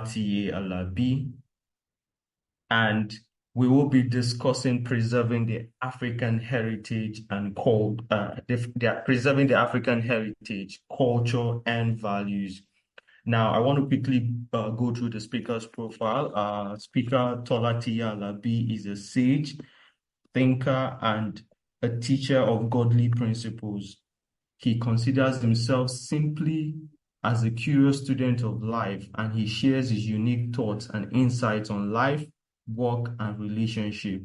T.A. Alabi, and we will be discussing preserving the African heritage and preserving the African heritage, culture, and values. Now, I want to quickly go through the speaker's profile. Speaker Tola T.A. Alabi is a sage, thinker, and a teacher of godly principles. He considers himself simply as a curious student of life, and he shares his unique thoughts and insights on life, work, and relationship.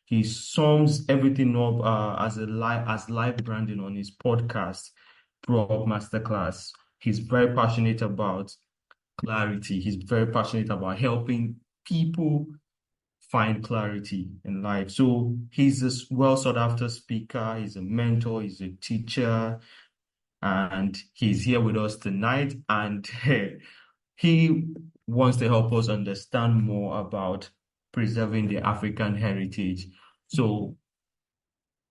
He sums everything up as life branding on his podcast, ProUp Masterclass. He's very passionate about clarity. He's very passionate about helping people find clarity in life. So he's a well sought after speaker. He's a mentor. He's a teacher, and he's here with us tonight. And he wants to help us understand more about preserving the African heritage. So,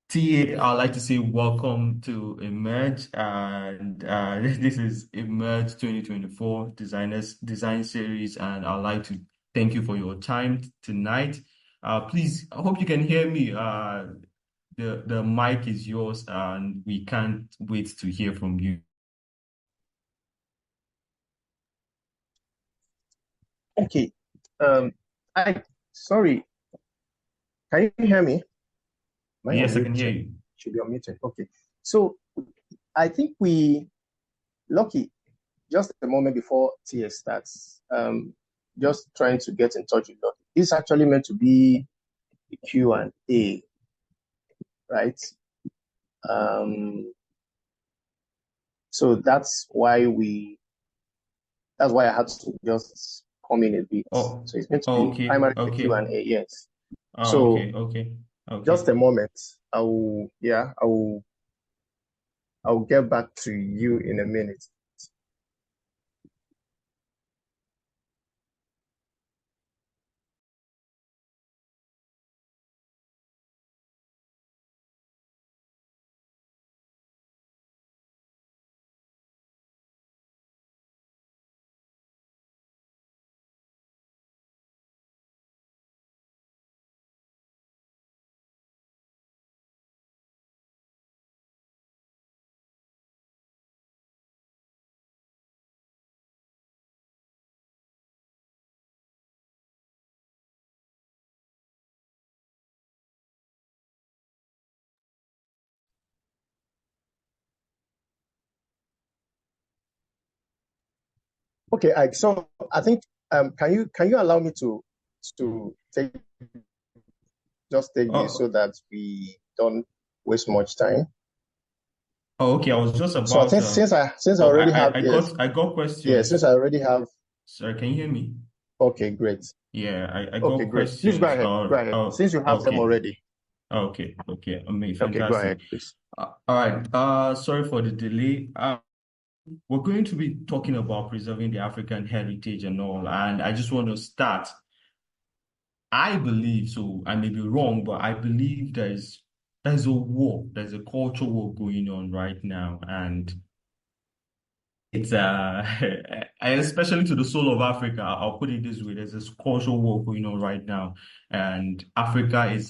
TA, I'd like to say welcome to Emerge, and this is Emerge 2024 Design Series, and I'd like to thank you for your time tonight. Please, I hope you can hear me. The mic is yours, and we can't wait to hear from you. Okay. Sorry. Can you hear me? Yes, I can hear you. Should be unmuted. Okay. So I think Lucky, just a moment before TS starts, just trying to get in touch with Lucky. This is actually meant to be a Q&A, right? So that's why I had to just come in a bit. Oh, So it's meant to be primarily a Q&A, yes. So okay. Just a moment. I will get back to you in a minute. Okay, so I think can you allow me to take this so that we don't waste much time? Oh, okay. I was just So I about think since I already have I got questions. Yeah, since I already have. Sorry, can you hear me? Okay, great. Yeah, I Okay, got great. questions. Please go ahead. Since you have them already. Okay. Amazing. Okay, go ahead, please. All right. Sorry for the delay. We're going to be talking about preserving the African heritage and all, and I just want to start. I believe, so I may be wrong, but I believe there's a cultural war going on right now, and it's especially to the soul of Africa. I'll put it this way: there's this cultural war going on right now, and Africa is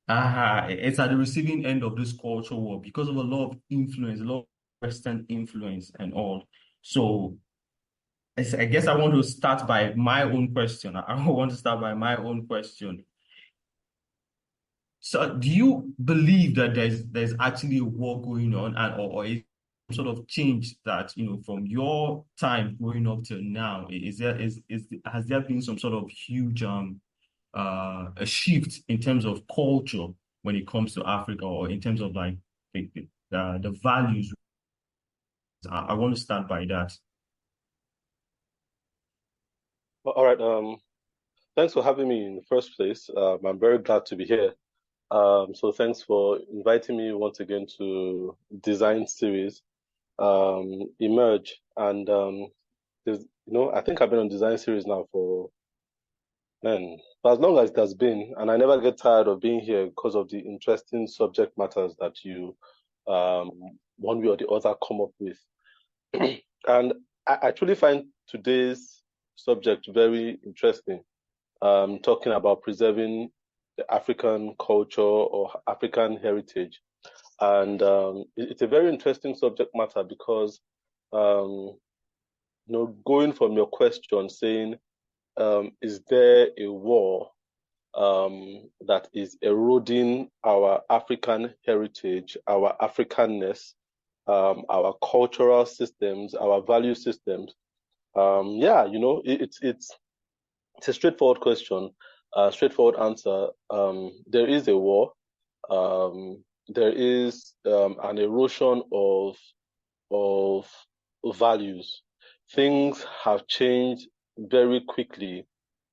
it's at the receiving end of this cultural war because of a lot of influence, a lot of Western influence, and all. So I guess I want to start by my own question. I want to start by my own question. So, do you believe that there's actually a war going on, and or is sort of change that from your time growing up till now? Has there been some sort of huge a shift in terms of culture when it comes to Africa, or in terms of like the values? I want to start by that. All right. Thanks for having me in the first place. I'm very glad to be here. So thanks for inviting me once again to Design Series, Emerge, and I think I've been on Design Series now for as long as it has been, and I never get tired of being here because of the interesting subject matters that you, one way or the other, come up with. And I truly find today's subject very interesting. Talking about preserving the African culture or African heritage. And it's a very interesting subject matter because, going from your question saying, is there a war that is eroding our African heritage, our Africanness, our cultural systems, our value systems? It's a straightforward question, straightforward answer. There is a war. There is an erosion of values. Things have changed very quickly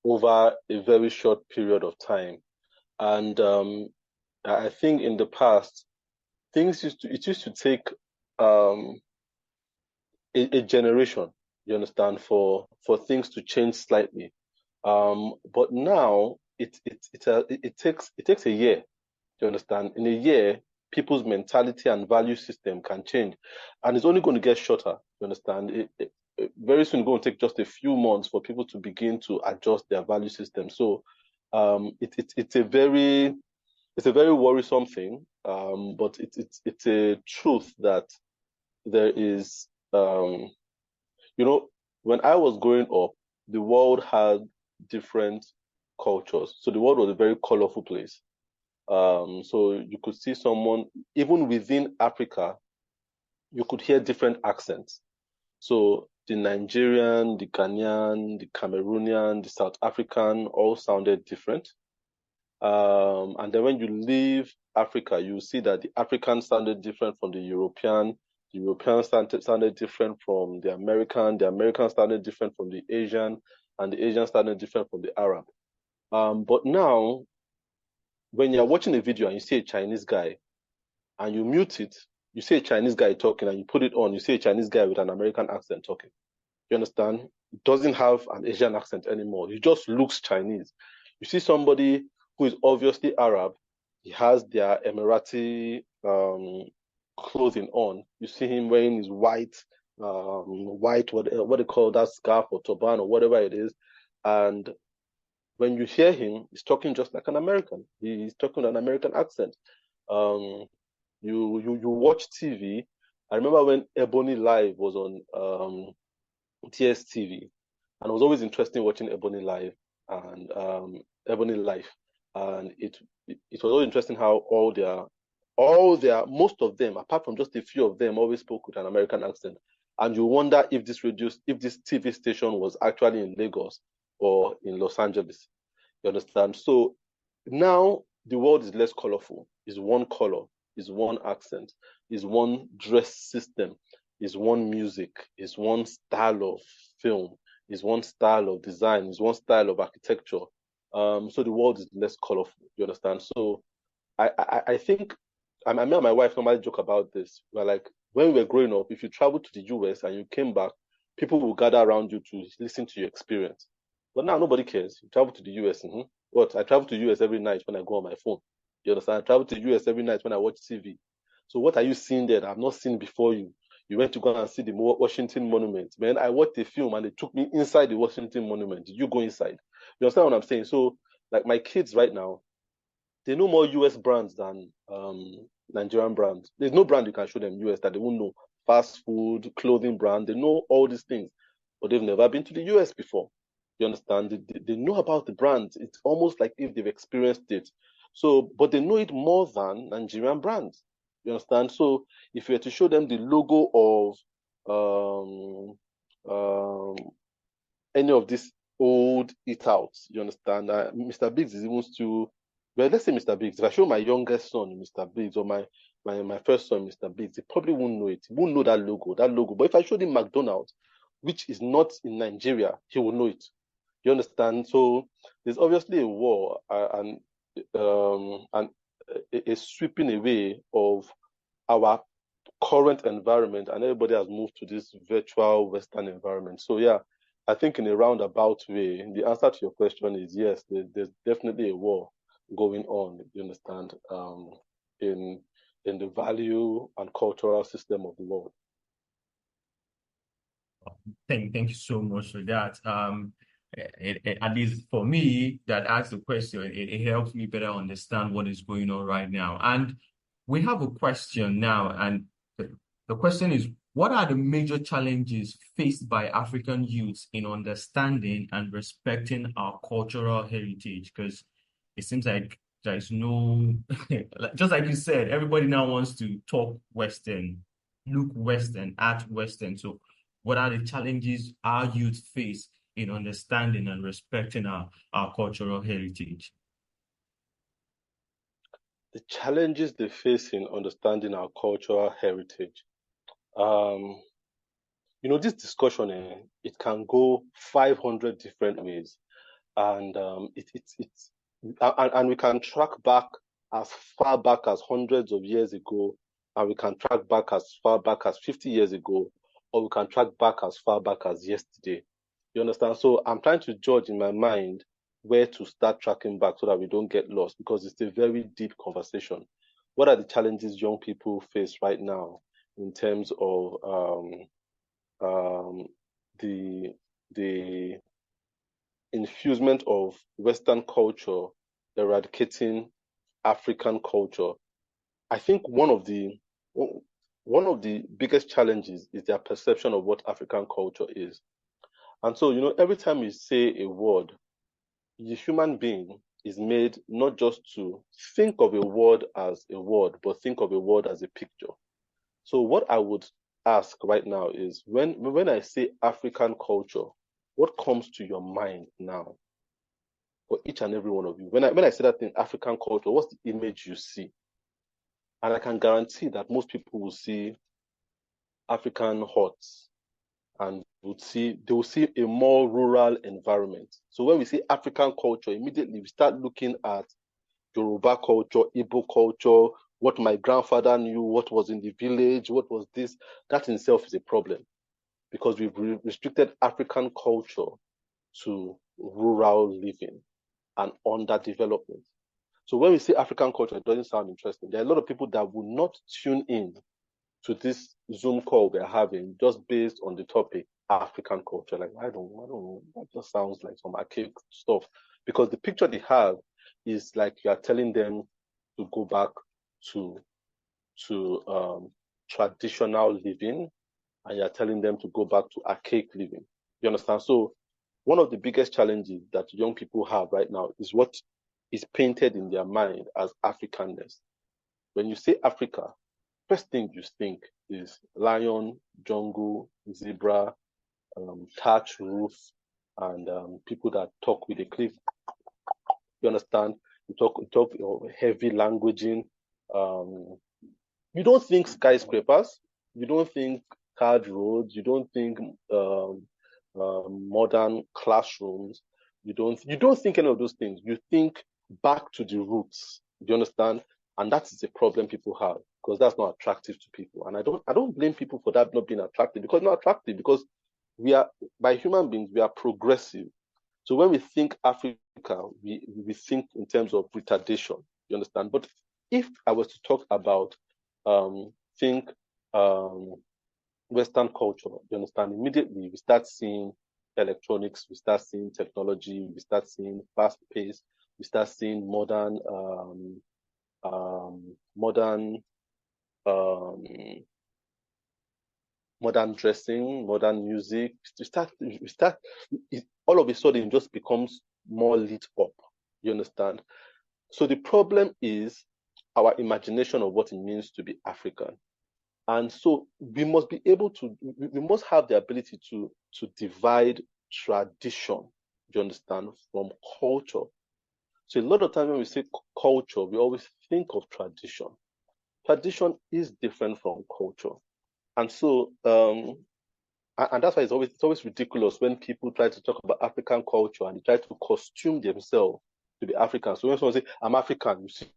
over a very short period of time, and I think in the past, it used to take um, a generation, you understand, for things to change slightly. But now it takes a year. You understand? In a year, people's mentality and value system can change, and it's only going to get shorter. You understand? Very soon, it's going to take just a few months for people to begin to adjust their value system. So, it's a very worrisome thing. But it's a truth that there is. You know, when I was growing up, the world had different cultures. So the world was a very colorful place. So you could see someone, even within Africa, you could hear different accents. So the Nigerian, the Ghanaian, the Cameroonian, the South African all sounded different. And then when you leave Africa, you see that the African sounded different from the European sounded different from the American sounded different from the Asian, and the Asian sounded different from the Arab. But now, when you're watching a video and you see a Chinese guy and you mute it, you see a Chinese guy talking and you put it on, you see a Chinese guy with an American accent talking. You understand? It doesn't have an Asian accent anymore. He just looks Chinese. You see somebody who is obviously Arab, he has their Emirati clothing on. You see him wearing his what they call that scarf or turban or whatever it is. And when you hear him, he's talking just like an American. He's talking with an American accent. Um, you watch TV. I remember when Ebony Live was on TSTV, and it was always interesting watching Ebony Live and Ebony Life, and it was always interesting how most of them, apart from just a few of them, always spoke with an American accent, and you wonder if this TV station was actually in Lagos or in Los Angeles. You understand? So now the world is less colorful. It's one color, it's one accent, it's one dress system, it's one music, it's one style of film, it's one style of design, it's one style of architecture. So the world is less colorful. You understand? So I think me and my wife normally joke about this. We're like, when we were growing up, if you traveled to the US and you came back, people will gather around you to listen to your experience. But now nobody cares. You travel to the US. What? I travel to the US every night when I go on my phone. You understand? I travel to the US every night when I watch TV. So what are you seeing there that I've not seen before you? You went to go and see the Washington Monument. Man, I watched the film and they took me inside the Washington Monument. Did you go inside? You understand what I'm saying? So, like my kids right now, they know more US brands than Nigerian brands. There's no brand you can show them US that they won't know. Fast food, clothing brand, they know all these things, but they've never been to the US before. You understand? They know about the brands. It's almost like if they've experienced it. So, but they know it more than Nigerian brands. You understand? So, if you were to show them the logo of any of these old eat outs, you understand? Mr. Biggs is even still, well, let's say Mr. Biggs. If I show my youngest son Mr. Biggs or my first son Mr. Biggs, he probably won't know it. He won't know that logo. But if I showed him McDonald's, which is not in Nigeria, he will know it. You understand? So there's obviously a war and a sweeping away of our current environment, and everybody has moved to this virtual Western environment. So yeah, I think in a roundabout way, the answer to your question is yes. There's definitely a war going on. You understand? In the value and cultural system of the world. Thank you so much for that. At least for me, that asks the question, it helps me better understand what is going on right now. And we have a question now, and the question is, what are the major challenges faced by African youths in understanding and respecting our cultural heritage? Because it seems like there is no, just like you said, everybody now wants to talk Western, look Western, act Western. So what are the challenges our youth face in understanding and respecting our cultural heritage? The challenges they face in understanding our cultural heritage. Um, this discussion, it can go 500 different ways, and and we can track back as far back as hundreds of years ago, and we can track back as far back as 50 years ago, or we can track back as far back as yesterday. You understand? So I'm trying to judge in my mind where to start tracking back so that we don't get lost, because it's a very deep conversation. What are the challenges young people face right now in terms of um, the the infusement of Western culture, eradicating African culture? I think one of the biggest challenges is their perception of what African culture is. And so, every time you say a word, the human being is made not just to think of a word as a word, but think of a word as a picture. So what I would ask right now is, when I say African culture, what comes to your mind now for each and every one of you? When I say that thing, African culture, what's the image you see? And I can guarantee that most people will see African huts, and they will see a more rural environment. So when we say African culture, immediately we start looking at Yoruba culture, Igbo culture, what my grandfather knew, what was in the village, what was this. That in itself is a problem, because we've restricted African culture to rural living and underdevelopment. So when we say African culture, it doesn't sound interesting. There are a lot of people that will not tune in to this Zoom call we're having just based on the topic African culture. Like, I don't know. That just sounds like some archaic stuff. Because the picture they have is like you are telling them to go back to traditional living, and you're telling them to go back to archaic living. You understand? So one of the biggest challenges that young people have right now is what is painted in their mind as Africanness. When you say Africa, first thing you think is lion, jungle, zebra, thatch roof, and people that talk with a cliff. You understand? You talk heavy languaging. Um, you don't think skyscrapers. You don't think card roads. You don't think modern classrooms. You don't think any of those things. You think back to the roots. Do you understand? And that is a problem people have, because that's not attractive to people. And I don't blame people for that not being attractive, because it's not attractive, because we are, by human beings, we are progressive. So when we think Africa, we think in terms of retardation. You understand? But if I was to talk about think Western culture, you understand, immediately we start seeing electronics, we start seeing technology, we start seeing fast pace, we start seeing modern modern dressing, modern music. All of a sudden it just becomes more lit up. You understand? So the problem is our imagination of what it means to be African. And so we must be able to, we must have the ability to divide tradition, you understand, from culture. So a lot of times when we say culture, we always think of tradition. Tradition is different from culture. And so, and that's why it's always ridiculous when people try to talk about African culture and they try to costume themselves to be African. So when someone say, I'm African, you see,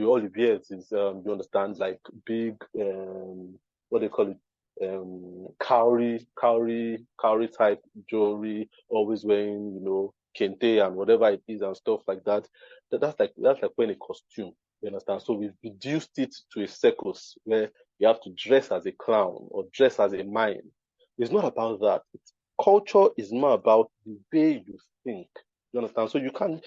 all the beards is, you understand, like big, what they call it, cowrie type jewelry, always wearing, kente and whatever it is and stuff like that. That's like wearing a costume. You understand? So we've reduced it to a circus where you have to dress as a clown or dress as a mime. It's not about that. Culture is more about the way you think. You understand? So you can't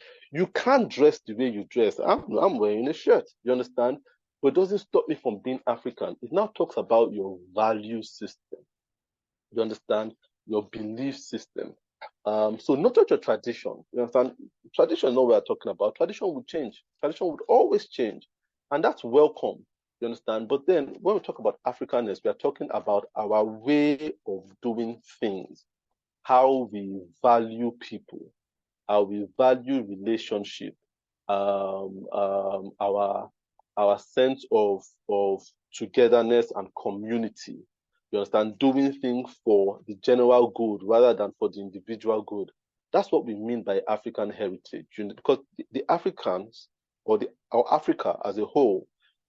dress the way you dress. I'm wearing a shirt. You understand? But it doesn't stop me from being African. It now talks about your value system. You understand? Your belief system. So not just your tradition. You understand? Tradition is not what we're talking about. Tradition would change. Tradition would always change. And that's welcome. You understand? But then when we talk about Africanness, we are talking about our way of doing things, how we value people, how we value relationship, our sense of togetherness and community. You understand? Doing things for the general good rather than for the individual good. That's what we mean by African heritage. Because the Africans or Africa as a whole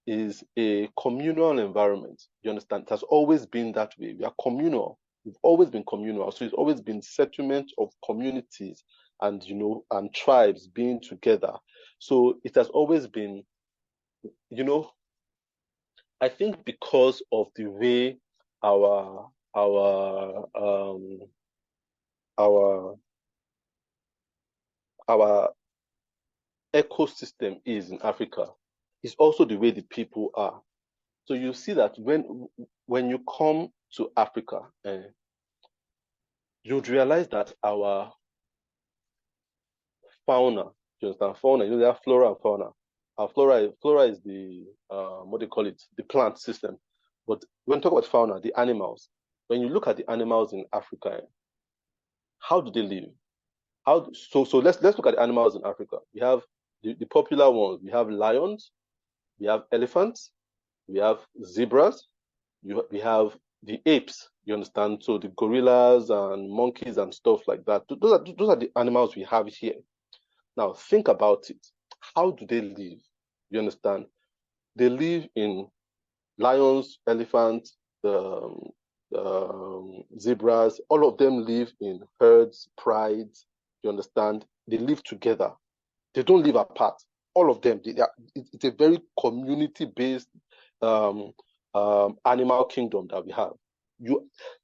is a communal environment. You understand? It has always been that way. We are communal. We've always been communal. So it's always been settlement of communities and and tribes being together. So it has always been, I think because of the way our our um our our ecosystem is in Africa, it's also the way the people are. So you see that when you come to Africa, you'd realize that our fauna, you understand, fauna, there are flora and fauna. Our flora is the what they call it, the plant system. But when we talk about fauna, the animals, when you look at the animals in Africa, how do they live? So let's look at the animals in Africa. We have the popular ones. We have lions, we have elephants, we have zebras, we have the apes, you understand? So the gorillas and monkeys and stuff like that. Those are the animals we have here. Now think about it. How do they live? You understand? They live in lions, elephants, zebras. All of them live in herds, prides. You understand? They live together. They don't live apart. All of them. It's a very community-based animal kingdom that we have.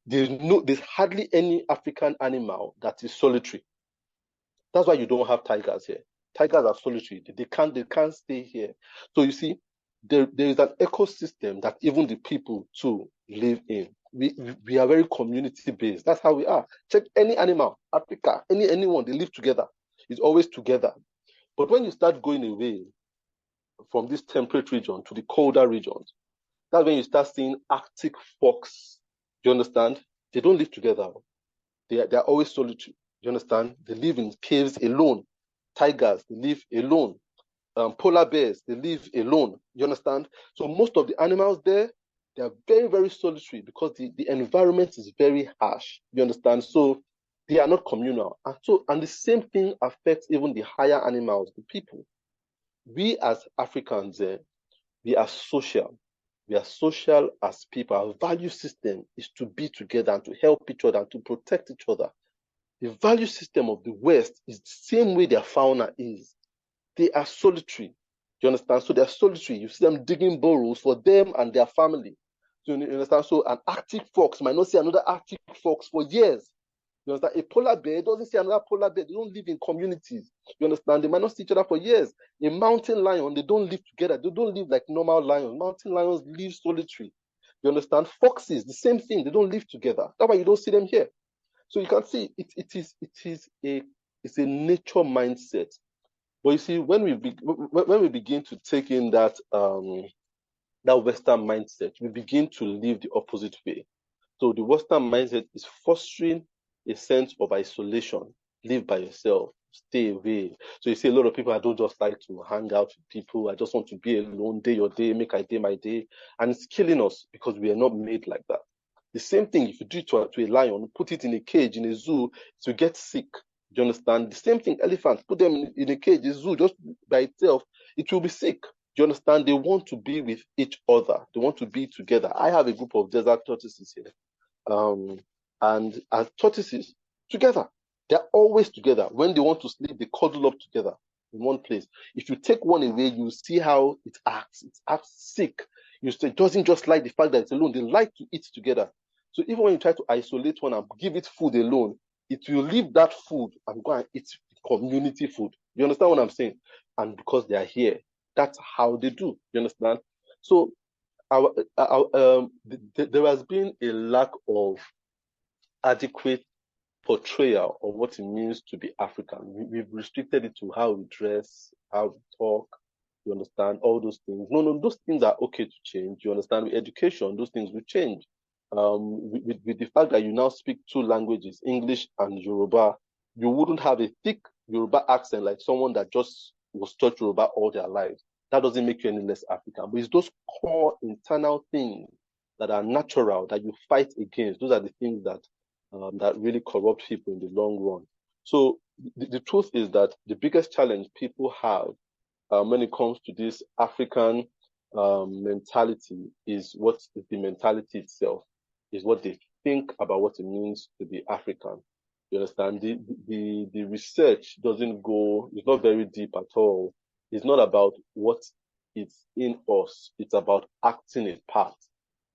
There's hardly any African animal that is solitary. That's why you don't have tigers here. Tigers are solitary. They can't stay here. So you see, there is an ecosystem that even the people too live in. We are very community based. That's how we are. Check any animal, Africa, anyone, they live together. It's always together. But when you start going away from this temperate region to the colder regions, that's when you start seeing Arctic fox. Do you understand? They don't live together. They are always solitary. You understand? They live in caves alone. Tigers, they live alone. Polar bears, they live alone. You understand? So most of the animals there, they are very, very solitary because the environment is very harsh. You understand? So they are not communal. And the same thing affects even the higher animals, the people. We as Africans, we are social. We are social as people. Our value system is to be together and to help each other and to protect each other. The value system of the West is the same way their fauna is. They are solitary. You understand? So they're solitary. You see them digging burrows for them and their family. So you understand? So an Arctic fox might not see another Arctic fox for years. You understand? A polar bear doesn't see another polar bear. They don't live in communities. You understand? They might not see each other for years. A mountain lion, they don't live together. They don't live like normal lions. Mountain lions live solitary. You understand? Foxes, the same thing. They don't live together. That's why you don't see them here. So you can see it's a nature mindset. But you see, when we begin to take in that Western mindset, we begin to live the opposite way. So the Western mindset is fostering a sense of isolation. Live by yourself, stay away. So you see a lot of people, I don't just like to hang out with people. I just want to be alone, day your day, make I day my day. And it's killing us because we are not made like that. The same thing, if you do it to a lion, put it in a cage, in a zoo, to get sick. Do you understand? The same thing, elephants, put them in a cage, a zoo, just by itself, it will be sick. Do you understand? They want to be with each other. They want to be together. I have a group of desert tortoises here. And as tortoises, together. They're always together. When they want to sleep, they cuddle up together in one place. If you take one away, you see how it acts. It acts sick. It doesn't just like the fact that it's alone. They like to eat together. So even when you try to isolate one and give it food alone, it will leave that food and go and eat community food. You understand what I'm saying? And because they are here, that's how they do. You understand? So there has been a lack of adequate portrayal of what it means to be African. We've restricted it to how we dress, how we talk, you understand, all those things. No, those things are okay to change. You understand, with education, those things will change. With the fact that you now speak two languages, English and Yoruba, you wouldn't have a thick Yoruba accent like someone that just was taught Yoruba all their lives. That doesn't make you any less African. But it's those core internal things that are natural that you fight against. Those are the things that really corrupt people in the long run. So the truth is that the biggest challenge people have when it comes to this African mentality is what is the mentality itself, is what they think about what it means to be African. You understand? The research doesn't go, it's not very deep at all. It's not about what is in us. It's about acting a part.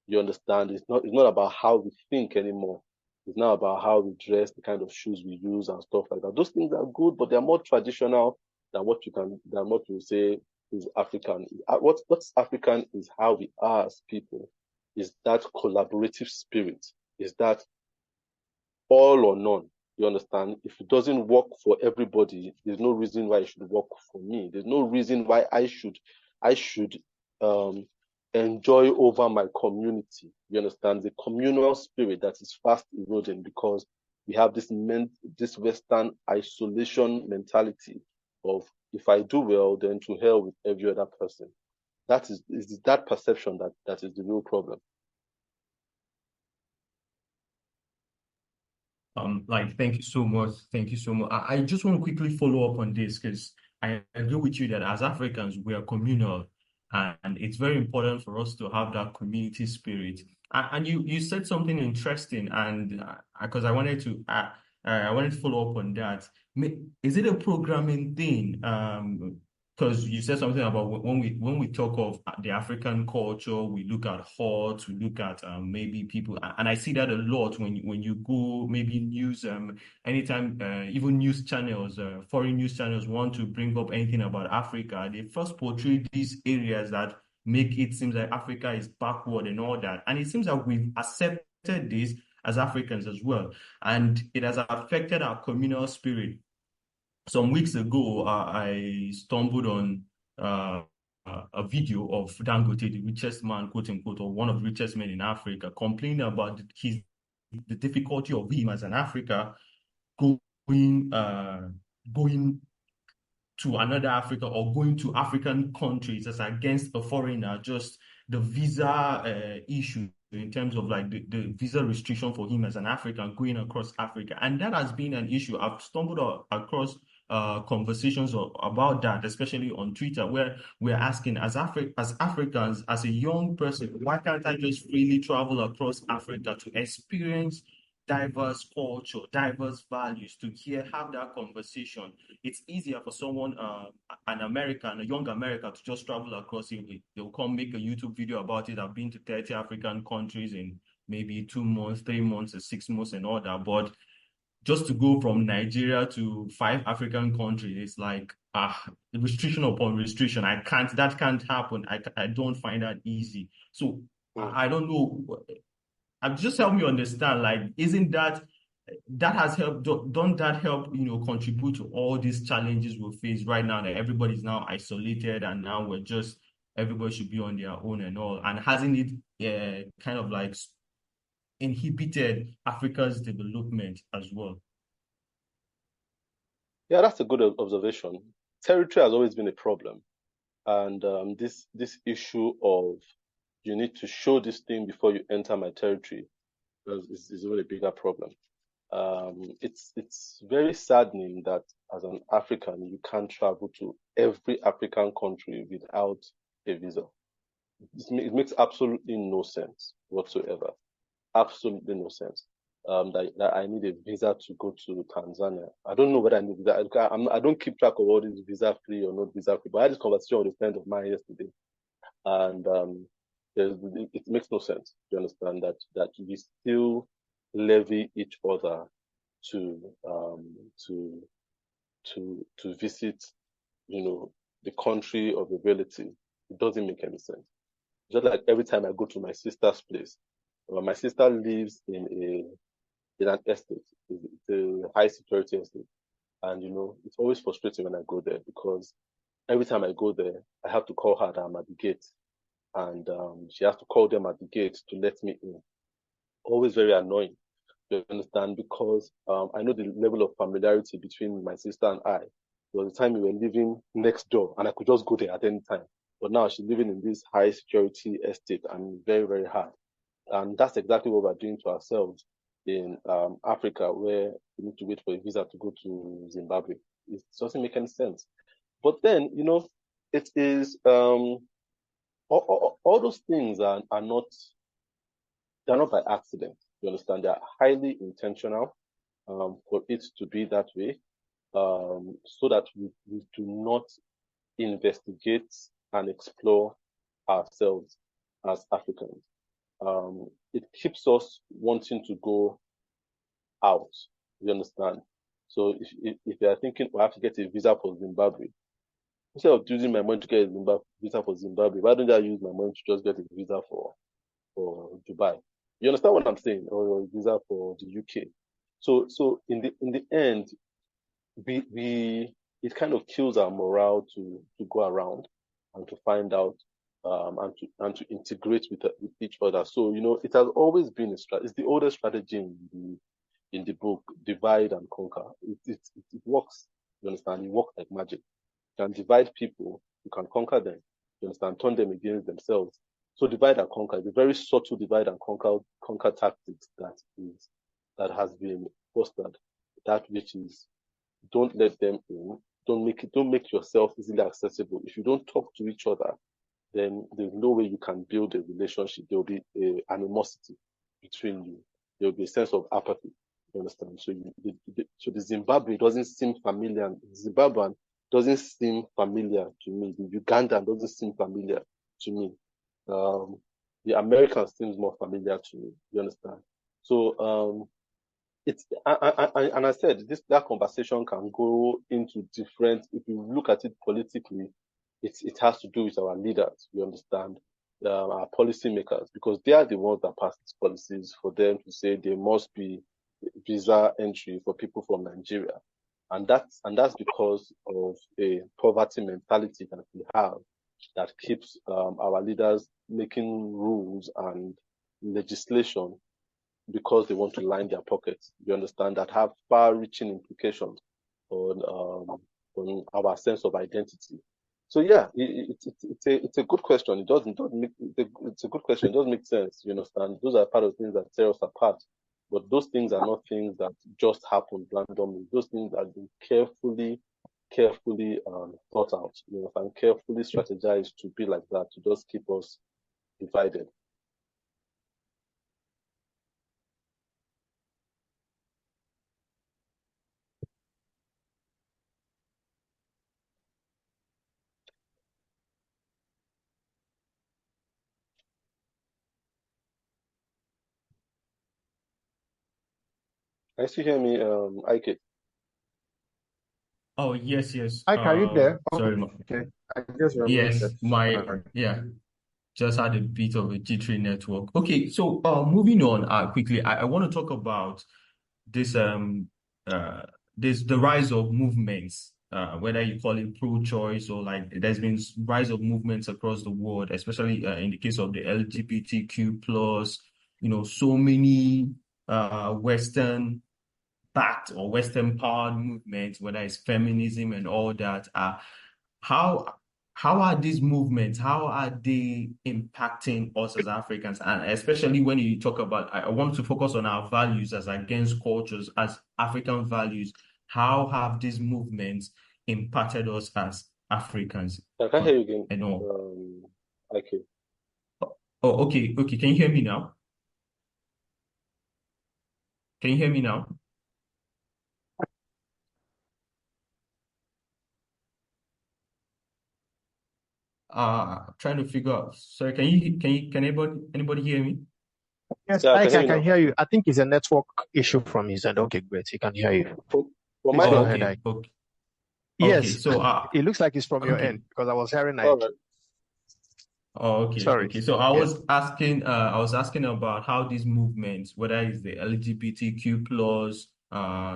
You understand? It's not about how we think anymore. It's not about how we dress, the kind of shoes we use and stuff like that. Those things are good, but they're more traditional than what you say is African. What's African is how we are as people. Is that collaborative spirit. Is that all or none. You understand? If it doesn't work for everybody, there's no reason why it should work for me. There's no reason why I should enjoy over my community. You understand? The communal spirit that is fast eroding because we have this Western isolation mentality of if I do well, then to hell with every other person. That is that perception that is the real problem. Thank you so much. Thank you so much. I just want to quickly follow up on this because I agree with you that as Africans, we are communal, and it's very important for us to have that community spirit. And you said something interesting, and because I wanted to follow up on that. Is it a programming thing? Because you said something about when we talk of the African culture, we look at hordes, we look at maybe people, and I see that a lot when you go maybe news anytime even news channels, foreign news channels want to bring up anything about Africa, they first portray these areas that make it seem like Africa is backward and all that, and it seems like we've accepted this as Africans as well, and it has affected our communal spirit. Some weeks ago, I stumbled on uh, a video of Dangote, the richest man, quote unquote, or one of the richest men in Africa, complaining about the difficulty of him as an Africa going going to another Africa or going to African countries as against a foreigner, just the visa issue in terms of like the visa restriction for him as an African going across Africa. And that has been an issue. I've stumbled across conversations about that, especially on Twitter, where we're asking as Africans, as a young person, why can't I just freely travel across Africa to experience diverse culture, diverse values, to have that conversation? It's easier for someone, an American, a young American, to just travel across it. They'll come make a YouTube video about it. I've been to 30 African countries in maybe 2 months, 3 months, or 6 months, and all that. But just to go from Nigeria to 5 African countries, it's like restriction upon restriction. That can't happen. I don't find that easy. So I don't know. Just help me understand, like, isn't that has helped, don't that help, contribute to all these challenges we face right now, that everybody's now isolated and now everybody should be on their own and all, and hasn't it kind of like inhibited Africa's development as well? Yeah, that's a good observation. Territory has always been a problem, and this issue of you need to show this thing before you enter my territory is a really bigger problem. It's very saddening that as an African you can't travel to every African country without a visa. It makes absolutely no sense whatsoever. Absolutely no sense. That I need a visa to go to Tanzania. I don't know whether I need that. I don't keep track of all these visa free or not visa free. But I had this conversation with a friend of mine yesterday, and it makes no sense. You understand that we still levy each other to um, to visit, the country of a relative. It doesn't make any sense. Just like every time I go to my sister's place, my sister lives in an estate. It's a high security estate, and it's always frustrating when I go there because every time I go there, I have to call her that I'm at the gate, and she has to call them at the gate to let me in. Always very annoying. You understand? Because I know the level of familiarity between my sister and I. There was a time we were living next door, and I could just go there at any time. But now she's living in this high security estate, and very, very hard. And that's exactly what we're doing to ourselves in Africa, where we need to wait for a visa to go to Zimbabwe. It doesn't make any sense. But then, it is all those things are not, they're not by accident. You understand? They're highly intentional for it to be that way, so that we do not investigate and explore ourselves as Africans. It keeps us wanting to go out. You understand? So if they are thinking, I have to get a visa for Zimbabwe, instead of using my money to get a visa for Zimbabwe, why don't I use my money to just get a visa for Dubai? You understand what I'm saying? Or a visa for the UK. So in the end, we it kind of kills our morale to go around and to find out and to integrate with each other. So it has always been it's the oldest strategy in the book, divide and conquer. It works. You understand? It works like magic. You can divide people, you can conquer them. You understand? Turn them against themselves. So divide and conquer is a very subtle divide and conquer tactics that has been fostered. That which is, don't let them in. Don't make yourself easily accessible. If you don't talk to each other, then there's no way you can build a relationship. There will be animosity between you. There will be a sense of apathy. You understand? So the Zimbabwe doesn't seem familiar. The Zimbabwean doesn't seem familiar to me. The Ugandan doesn't seem familiar to me. The American seems more familiar to me. You understand? So and I said that conversation can go into different. If you look at it politically, it has to do with our leaders. You understand? Our policymakers, because they are the ones that pass these policies for them to say there must be visa entry for people from Nigeria, and that's because of a poverty mentality that we have that keeps our leaders making rules and legislation because they want to line their pockets. You understand, that have far-reaching implications on our sense of identity. So yeah, it's a good question. It's a good question. It does make sense. You understand, those are part of things that tear us apart. But those things are not things that just happen randomly. Those things have been carefully thought out. You know, and carefully strategized to be like that, to just keep us divided. Can you still hear me, Ike? Oh, yes, yes. Hi, are you there? Sorry. Okay, I just removed Yes, that. yeah, just had a bit of a jittery network. Okay, so moving on quickly, I want to talk about this the rise of movements, whether you call it pro-choice or like there's been rise of movements across the world, especially in the case of the LGBTQ plus, so many Western backed or Western powered movements, whether it's feminism and all that, how how are these movements, how are they impacting us as Africans? And especially when you talk about, I want to focus on our values as against cultures, as African values. How have these movements impacted us as Africans? I can't hear you again. And all. Ike. Oh, okay, okay. Can you hear me now? Can you hear me now? trying to figure out. Sorry, can anybody hear me? Yes, Yeah, I I can hear you can now. hear you. I think it's a network issue from his end. Okay, great. He can hear you. From Please my go Oh, end. ahead, okay, Ike. okay, okay. Yes, So, it looks like it's from your okay. end because I was hearing All Ike. right. Oh, okay, Sorry. okay. So Yeah. I was asking about how these movements, whether it's the LGBTQ plus,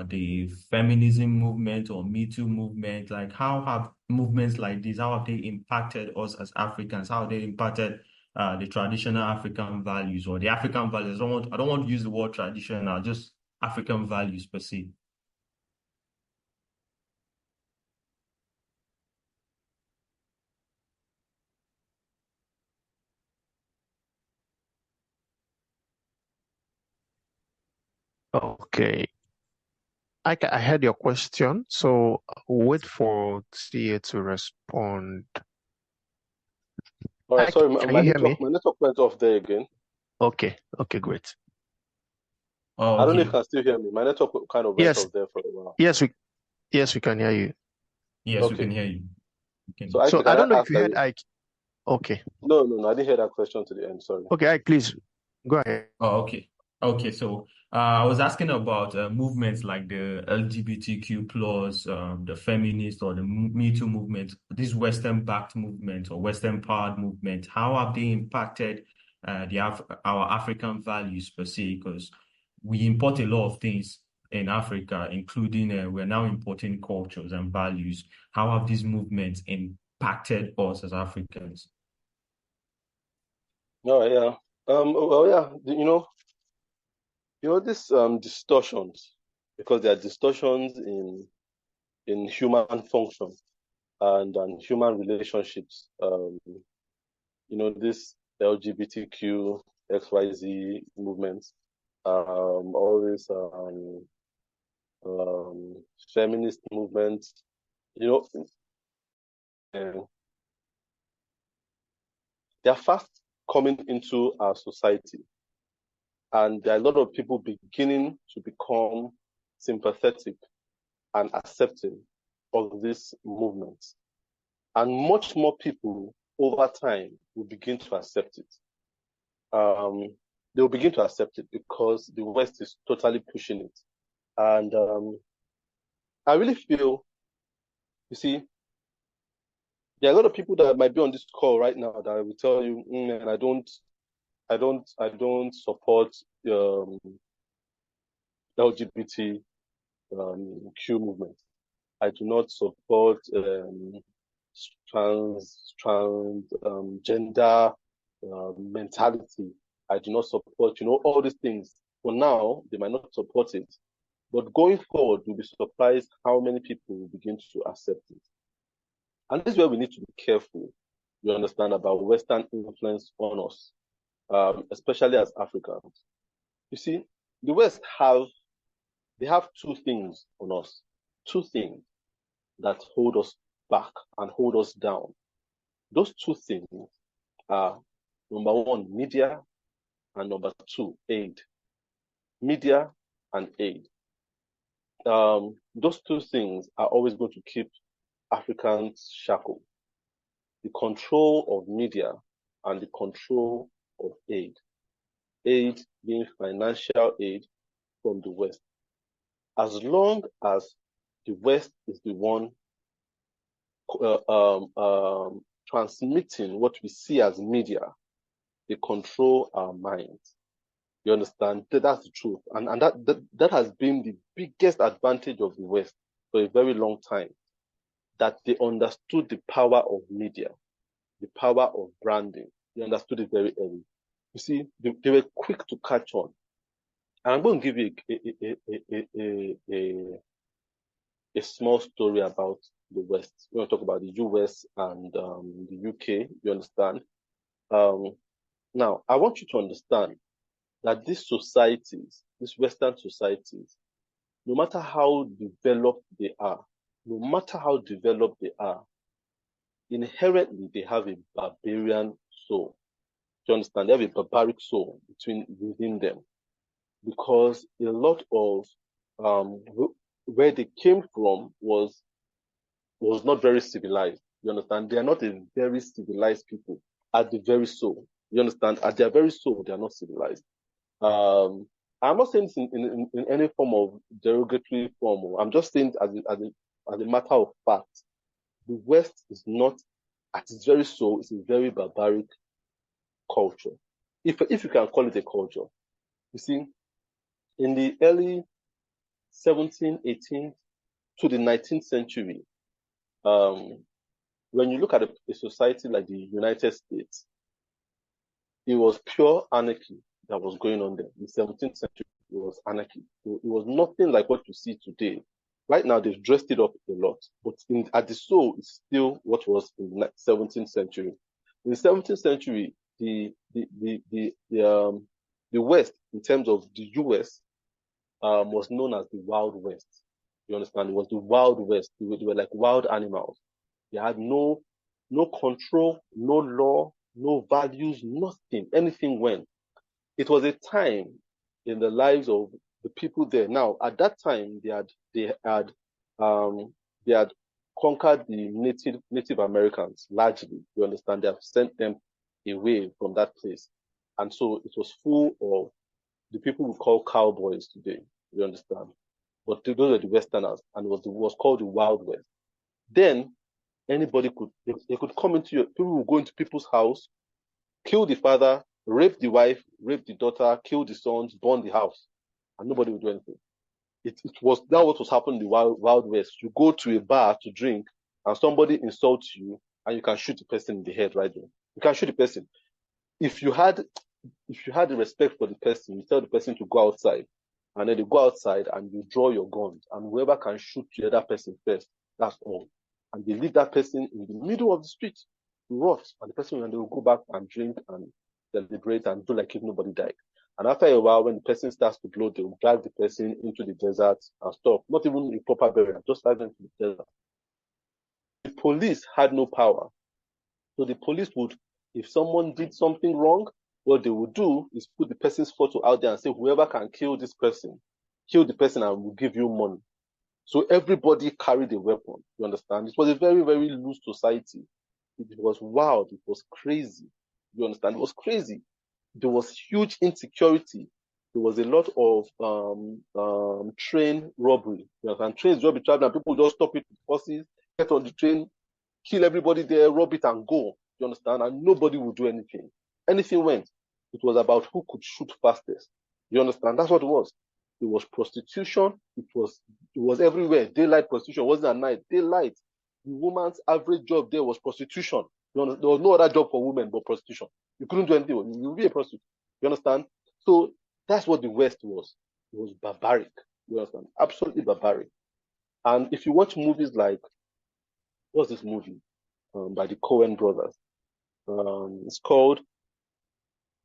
the feminism movement or Me Too movement, like how have movements like these, how have they impacted us as Africans? How have they impacted the traditional African values or the African values? I don't want to use the word traditional, just African values per se. Okay. I heard your question, so wait for TA to respond. All right. Ike, Sorry, can you hear me? my network went off there again. Okay. Okay, great. Oh, I don't know if you okay. can still hear me. My network kind of went Yes, off there for a while. yes, we can hear you. Yes, we can Okay. hear you. We So can. Ike, So can I I don't know if ask you heard Ike. Okay. No, I didn't hear that question to the end. Sorry. Okay, Ike, please go ahead. Oh, okay. Okay, so I was asking about movements like the LGBTQ plus, the feminist or the Me Too movement, this Western-backed movement or Western-powered movement. How have they impacted our African values per se? Because we import a lot of things in Africa, including we're now importing cultures and values. How have these movements impacted us as Africans? All right, yeah. Well, yeah, this distortions, because there are distortions in human function and human relationships. This LGBTQ XYZ movements, all this feminist movements, you know, uh, they are fast coming into our society, and there are a lot of people beginning to become sympathetic and accepting of this movement. And much more people over time will begin to accept it. They will begin to accept it because the West is totally pushing it. And I really feel, you see, there are a lot of people that might be on this call right now that will tell you, and I don't support LGBT Q movement. I do not support gender mentality. I do not support, all these things. For now, they might not support it. But going forward, you'll be surprised how many people will begin to accept it. And this is where we need to be careful, you understand, about Western influence on us, especially as Africans. You see, the West they have two things on us, two things that hold us back and hold us down. Those two things are, number one, media, and number two, aid. Media and aid. Those two things are always going to keep Africans shackled. The control of media and the control of aid. Aid being financial aid from the West. As long as the West is the one transmitting what we see as media, they control our minds. You understand? That's the truth. And that has been the biggest advantage of the West for a very long time, that they understood the power of media, the power of branding. They understood it very early. You see, they were quick to catch on. And I'm going to give you a small story about the West. We're going to talk about the US and the UK. You understand? Um, Now, I want you to understand that these societies, these Western societies, no matter how developed they are, no matter how developed they are, inherently they have a barbarian soul. Do you understand? They have a barbaric soul within them, because a lot of where they came from was not very civilized. You understand? They are not a very civilized people at the very soul. You understand? At their very soul, they are not civilized. I'm not saying this in any form of derogatory form. I'm just saying as a matter of fact, the West is not, at its very soul, it's a very barbaric culture. If you can call it a culture. You see, in the early 17th, 18th to the 19th century, when you look at a society like the United States, it was pure anarchy that was going on there. In the 17th century, it was anarchy. It was nothing like what you see today. Right now, they've dressed it up a lot, but at the soul, it's still what was in the 17th century. In the 17th century, the West, in terms of the US, was known as the Wild West. You understand? It was the Wild West. They were like wild animals. They had no control, no law, no values, nothing. Anything went. It was a time in the lives of the people there. Now, at that time, they had conquered the Native Americans largely. You understand? They have sent them away from that place, and so it was full of the people we call cowboys today. You understand? But those are the Westerners, and it was called the Wild West. Then anybody they could come into people would go into people's house, kill the father, rape the wife, rape the daughter, kill the sons, burn the house, and nobody would do anything. It was that what was happening in the Wild West. You go to a bar to drink, and somebody insults you, and you can shoot the person in the head right there. You can shoot the person. If you had the respect for the person, you tell the person to go outside, and then they go outside and you draw your guns, and whoever can shoot the other person first, that's all. And they leave that person in the middle of the street to rot, and the person, and they will go back and drink and celebrate and do like if nobody died. And after a while, when the person starts to blow, they will drag the person into the desert and stuff. Not even a proper burial, just drag them to the desert. The police had no power. So the police would, if someone did something wrong, what they would do is put the person's photo out there and say, whoever can kill this person, kill the person and we'll give you money. So everybody carried a weapon. You understand? It was a very, very loose society. It was wild. It was crazy. You understand? It was crazy. There was huge insecurity. There was a lot of train robbery. You understand? Trains will be traveling and people just stop it with horses, get on the train, kill everybody there, rob it and go. You understand? And nobody would do anything. Anything went. It was about who could shoot fastest. You understand? That's what it was. It was prostitution. It was everywhere. Daylight prostitution. It wasn't at night. Daylight. The woman's average job there was prostitution. There was no other job for women but prostitution. You couldn't do anything. You would be a prostitute. You understand? So that's what the West was. It was barbaric. You understand? Absolutely barbaric. And if you watch movies like, what's this movie by the Coen brothers? It's called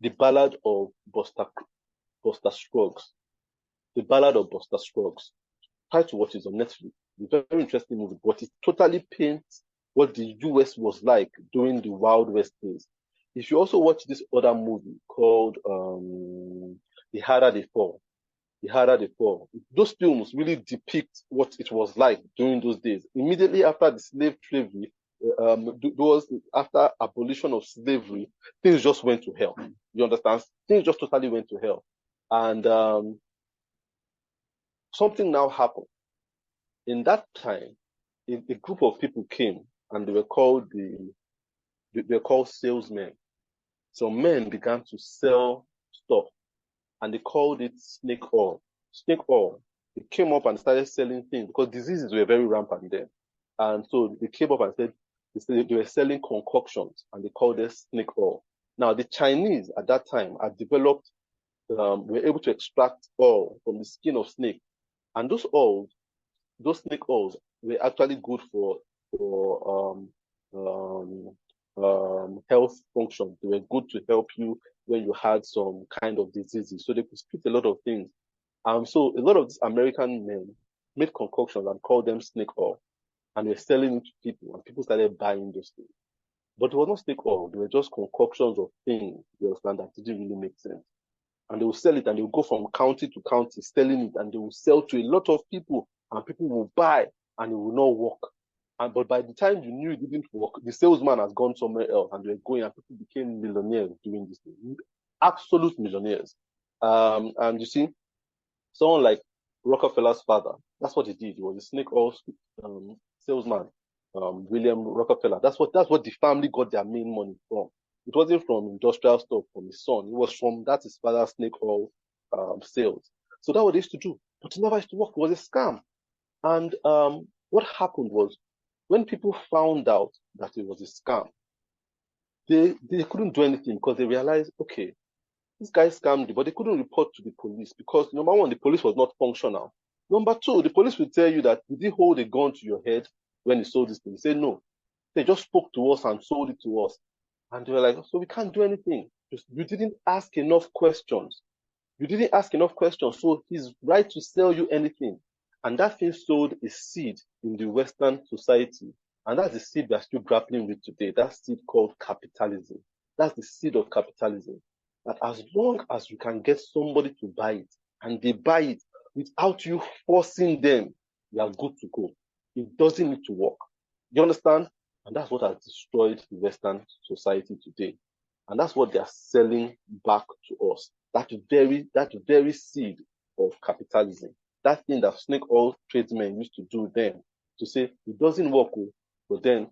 The Ballad of Buster Scruggs. The Ballad of Buster Scruggs. Try to watch it on Netflix. It's a very interesting movie, but it totally paints what the US was like during the Wild West days. If you also watch this other movie called The Harder They Fall, The Harder They Fall, those films really depict what it was like during those days. Immediately after the slave trade, after abolition of slavery, things just went to hell. You understand? Things just totally went to hell. And something now happened. In that time, a group of people came and they were called salesmen. So men began to sell stuff and they called it snake oil. Snake oil. They came up and started selling things because diseases were very rampant then. And so they came up and said they were selling concoctions and they called it snake oil. Now, the Chinese at that time had developed, were able to extract oil from the skin of snake. And those snake oils were actually good for health functions. They were good to help you when you had some kind of diseases. So they could treat a lot of things. So a lot of these American men made concoctions and called them snake oil. And were selling it to people, and people started buying those things. But it was not snake oil. They were just concoctions of things, you understand, that didn't really make sense. And they will sell it, and they will go from county to county selling it, and they will sell to a lot of people, and people will buy, and it will not work. But by the time you knew it didn't work, the salesman has gone somewhere else and they're going and people became millionaires doing this thing. Absolute millionaires. And you see, someone like Rockefeller's father, that's what he did. He was a snake oil salesman, William Rockefeller. That's what the family got their main money from. It wasn't from industrial stuff from his son. It was from that his father's snake oil sales. So that's what they used to do. But it never used to work. It was a scam. And what happened was when people found out that it was a scam, they couldn't do anything because they realized, okay, this guy scammed you, but they couldn't report to the police because number one, the police was not functional. Number two, the police will tell you that did he hold a gun to your head when he sold this thing? You say no. They just spoke to us and sold it to us. And they were like, so we can't do anything. You didn't ask enough questions. You didn't ask enough questions, so he's right to sell you anything. And that thing sowed a seed in the Western society. And that's the seed we're still grappling with today. That seed called capitalism. That's the seed of capitalism. That as long as you can get somebody to buy it, and they buy it without you forcing them, you are good to go. It doesn't need to work. You understand? And that's what has destroyed the Western society today. And that's what they are selling back to us. That very seed of capitalism. That thing that snake oil tradesmen used to do then, to say, it doesn't work, but then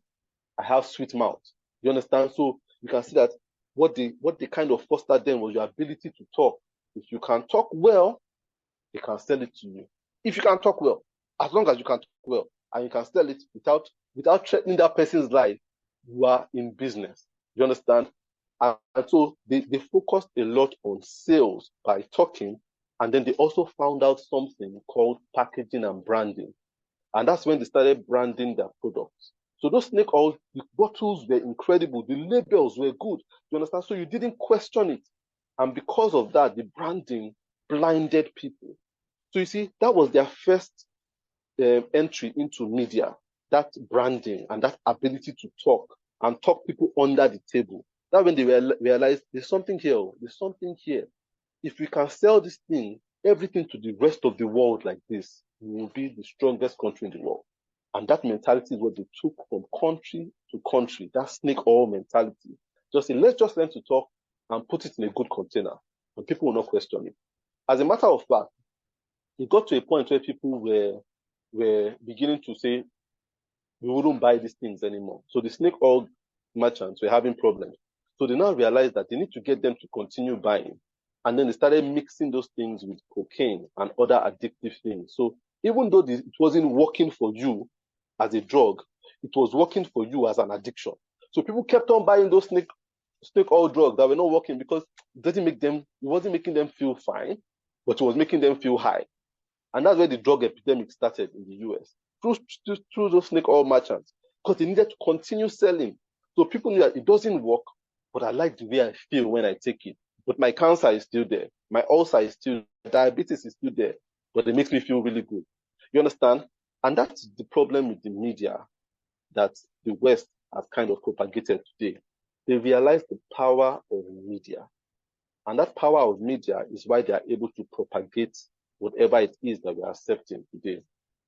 I have sweet mouth. You understand? So you can see that what they kind of fostered them was your ability to talk. If you can talk well, they can sell it to you. If you can talk well, as long as you can talk well, and you can sell it without threatening that person's life, you are in business. You understand? And so they focused a lot on sales by talking, and then they also found out something called packaging and branding. And that's when they started branding their products. So those snake oil, the bottles were incredible. The labels were good. You understand? So you didn't question it. And because of that, the branding blinded people. So you see, that was their first entry into media, that branding and that ability to talk and talk people under the table. That when they realized there's something here, there's something here. If we can sell this thing, everything to the rest of the world like this, we will be the strongest country in the world. And that mentality is what they took from country to country, that snake oil mentality. Just say, let's just learn to talk and put it in a good container, and people will not question it. As a matter of fact, it got to a point where people were beginning to say, we wouldn't buy these things anymore. So the snake oil merchants were having problems. So they now realized that they need to get them to continue buying. And then they started mixing those things with cocaine and other addictive things. So even though it wasn't working for you as a drug, it was working for you as an addiction. So people kept on buying those snake oil drugs that were not working because it wasn't making them feel fine, but it was making them feel high. And that's where the drug epidemic started in the US, through those snake oil merchants, because they needed to continue selling. So people knew that it doesn't work, but I like the way I feel when I take it. But my cancer is still there. My ulcer is still there. Diabetes is still there, but it makes me feel really good. You understand? And that's the problem with the media that the West has kind of propagated today. They realize the power of media. And that power of media is why they are able to propagate whatever it is that we are accepting today,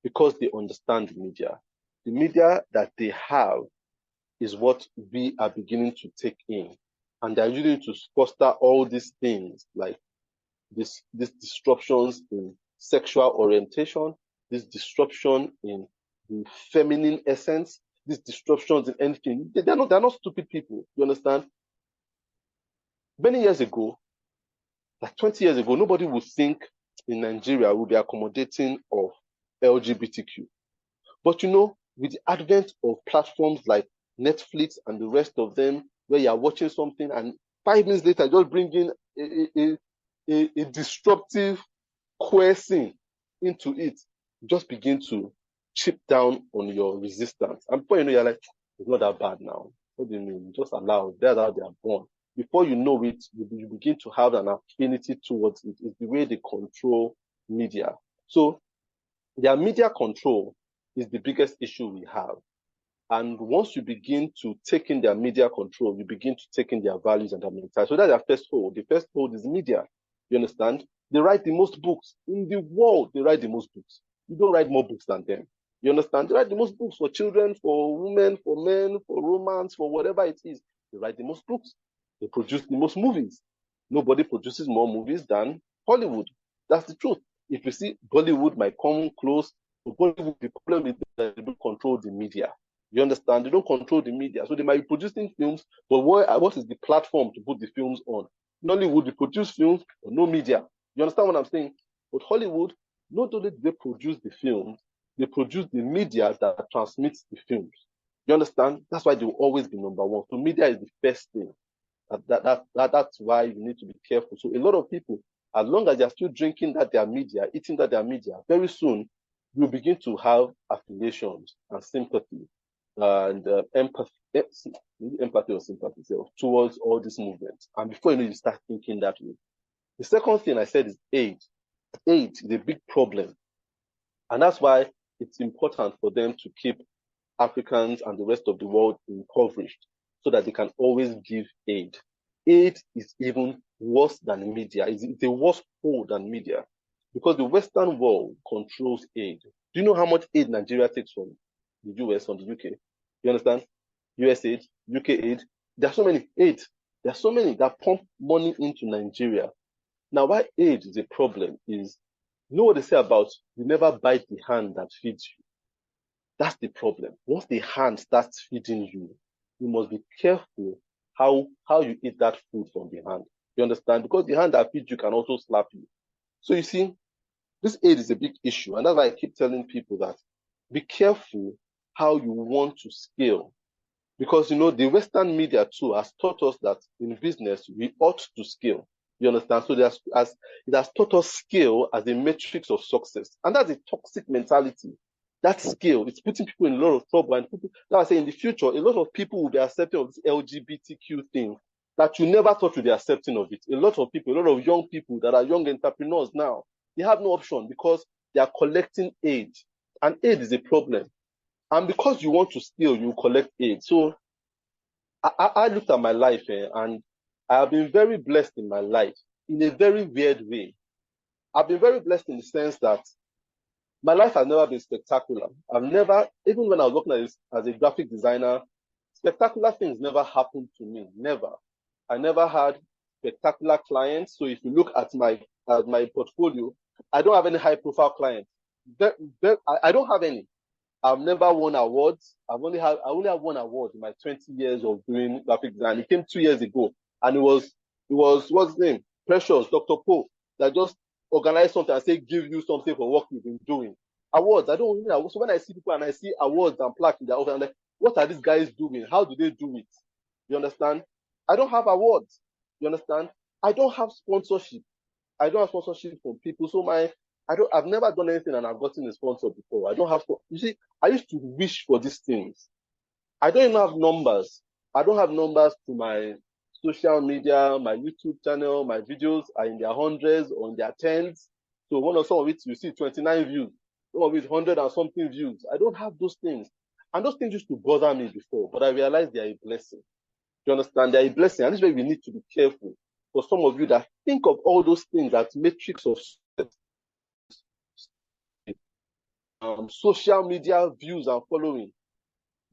because they understand the media. The media that they have is what we are beginning to take in. And they're using to foster all these things like these disruptions in sexual orientation, this disruption in the feminine essence, these disruptions in anything. They're not stupid people. You understand? Many years ago, like 20 years ago, nobody would think in Nigeria would be accommodating of LGBTQ. But with the advent of platforms like Netflix and the rest of them, where you are watching something and 5 minutes later just bring in a disruptive coercing into it, just begin to chip down on your resistance. And before you know, you're like, it's not that bad now. What do you mean? Just allow it. That's how they are born. Before you know it, you begin to have an affinity towards it. It's the way they control media. So their media control is the biggest issue we have. And once you begin to take in their media control, you begin to take in their values and their mentality. So that's their first hold. The first hold is media. You understand? They write the most books in the world. They write the most books. You don't write more books than them. You understand? They write the most books for children, for women, for men, for romance, for whatever it is. They write the most books. They produce the most movies. Nobody produces more movies than Hollywood. That's the truth. If you see, Bollywood might come close. But Bollywood, the problem is that they don't control the media. You understand? They don't control the media. So they might be producing films, but what is the platform to put the films on? Nollywood, they produce films, but no media. You understand what I'm saying? But Hollywood, not only do they produce the films, they produce the media that transmits the films. You understand? That's why they will always be number one. So media is the first thing. That's why you need to be careful. So a lot of people, as long as they're still drinking that their media, eating that their media, very soon you'll begin to have affiliations and sympathy and empathy or sympathy towards all these movements. And before you know, you start thinking that way. The second thing I said is aid. Aid is a big problem. And that's why it's important for them to keep Africans and the rest of the world impoverished so that they can always give aid. Aid is even worse than media. It's a worse hole than media because the Western world controls aid. Do you know how much aid Nigeria takes from the US, from the UK? You understand? US aid, UK aid. There are so many aid. There are so many that pump money into Nigeria. Now, why aid is a problem is, you know what they say about you never bite the hand that feeds you. That's the problem. Once the hand starts feeding you, you must be careful how you eat that food from the hand. You understand? Because the hand that feeds you can also slap you. So you see, this aid is a big issue. And that's why I keep telling people that be careful how you want to scale. Because, you know, the Western media too has taught us that in business, we ought to scale. You understand? So it has taught us scale as a matrix of success. And that's a toxic mentality. That scale, it's putting people in a lot of trouble. And people, like I say, in the future, a lot of people will be accepting of this LGBTQ thing that you never thought you'd be accepting of it. A lot of people, a lot of young people that are young entrepreneurs now, they have no option because they are collecting aid. And aid is a problem. And because you want to scale, you collect aid. So I looked at my life and I have been very blessed in my life in a very weird way. I've been very blessed in the sense that my life has never been spectacular. I've never, even when I was working as a graphic designer, spectacular things never happened to me. Never. I never had spectacular clients. So if you look at my portfolio, I don't have any high profile clients. I don't have any. I've never won awards. I only have one award in my 20 years of doing graphic design. It came 2 years ago, and it was what's his name? Precious, Dr. Poe, that just organized something and say give you something for work you've been doing. Awards, I don't know. So when I see people and I see awards and plaques in their office, I'm like, what are these guys doing? How do they do it? You understand? I don't have awards. You understand? I don't have sponsorship. I don't have sponsorship from people. So I've never done anything and I've gotten a sponsor before. I don't have, you see, I used to wish for these things. I don't even have numbers. I don't have numbers to my social media, my YouTube channel, my videos are in their hundreds or in their tens. So some of it, you see 29 views, some of it 100 and something views. I don't have those things. And those things used to bother me before, but I realized they are a blessing. You understand? They are a blessing. And this is why we need to be careful. For some of you that think of all those things as matrix of social media views and following.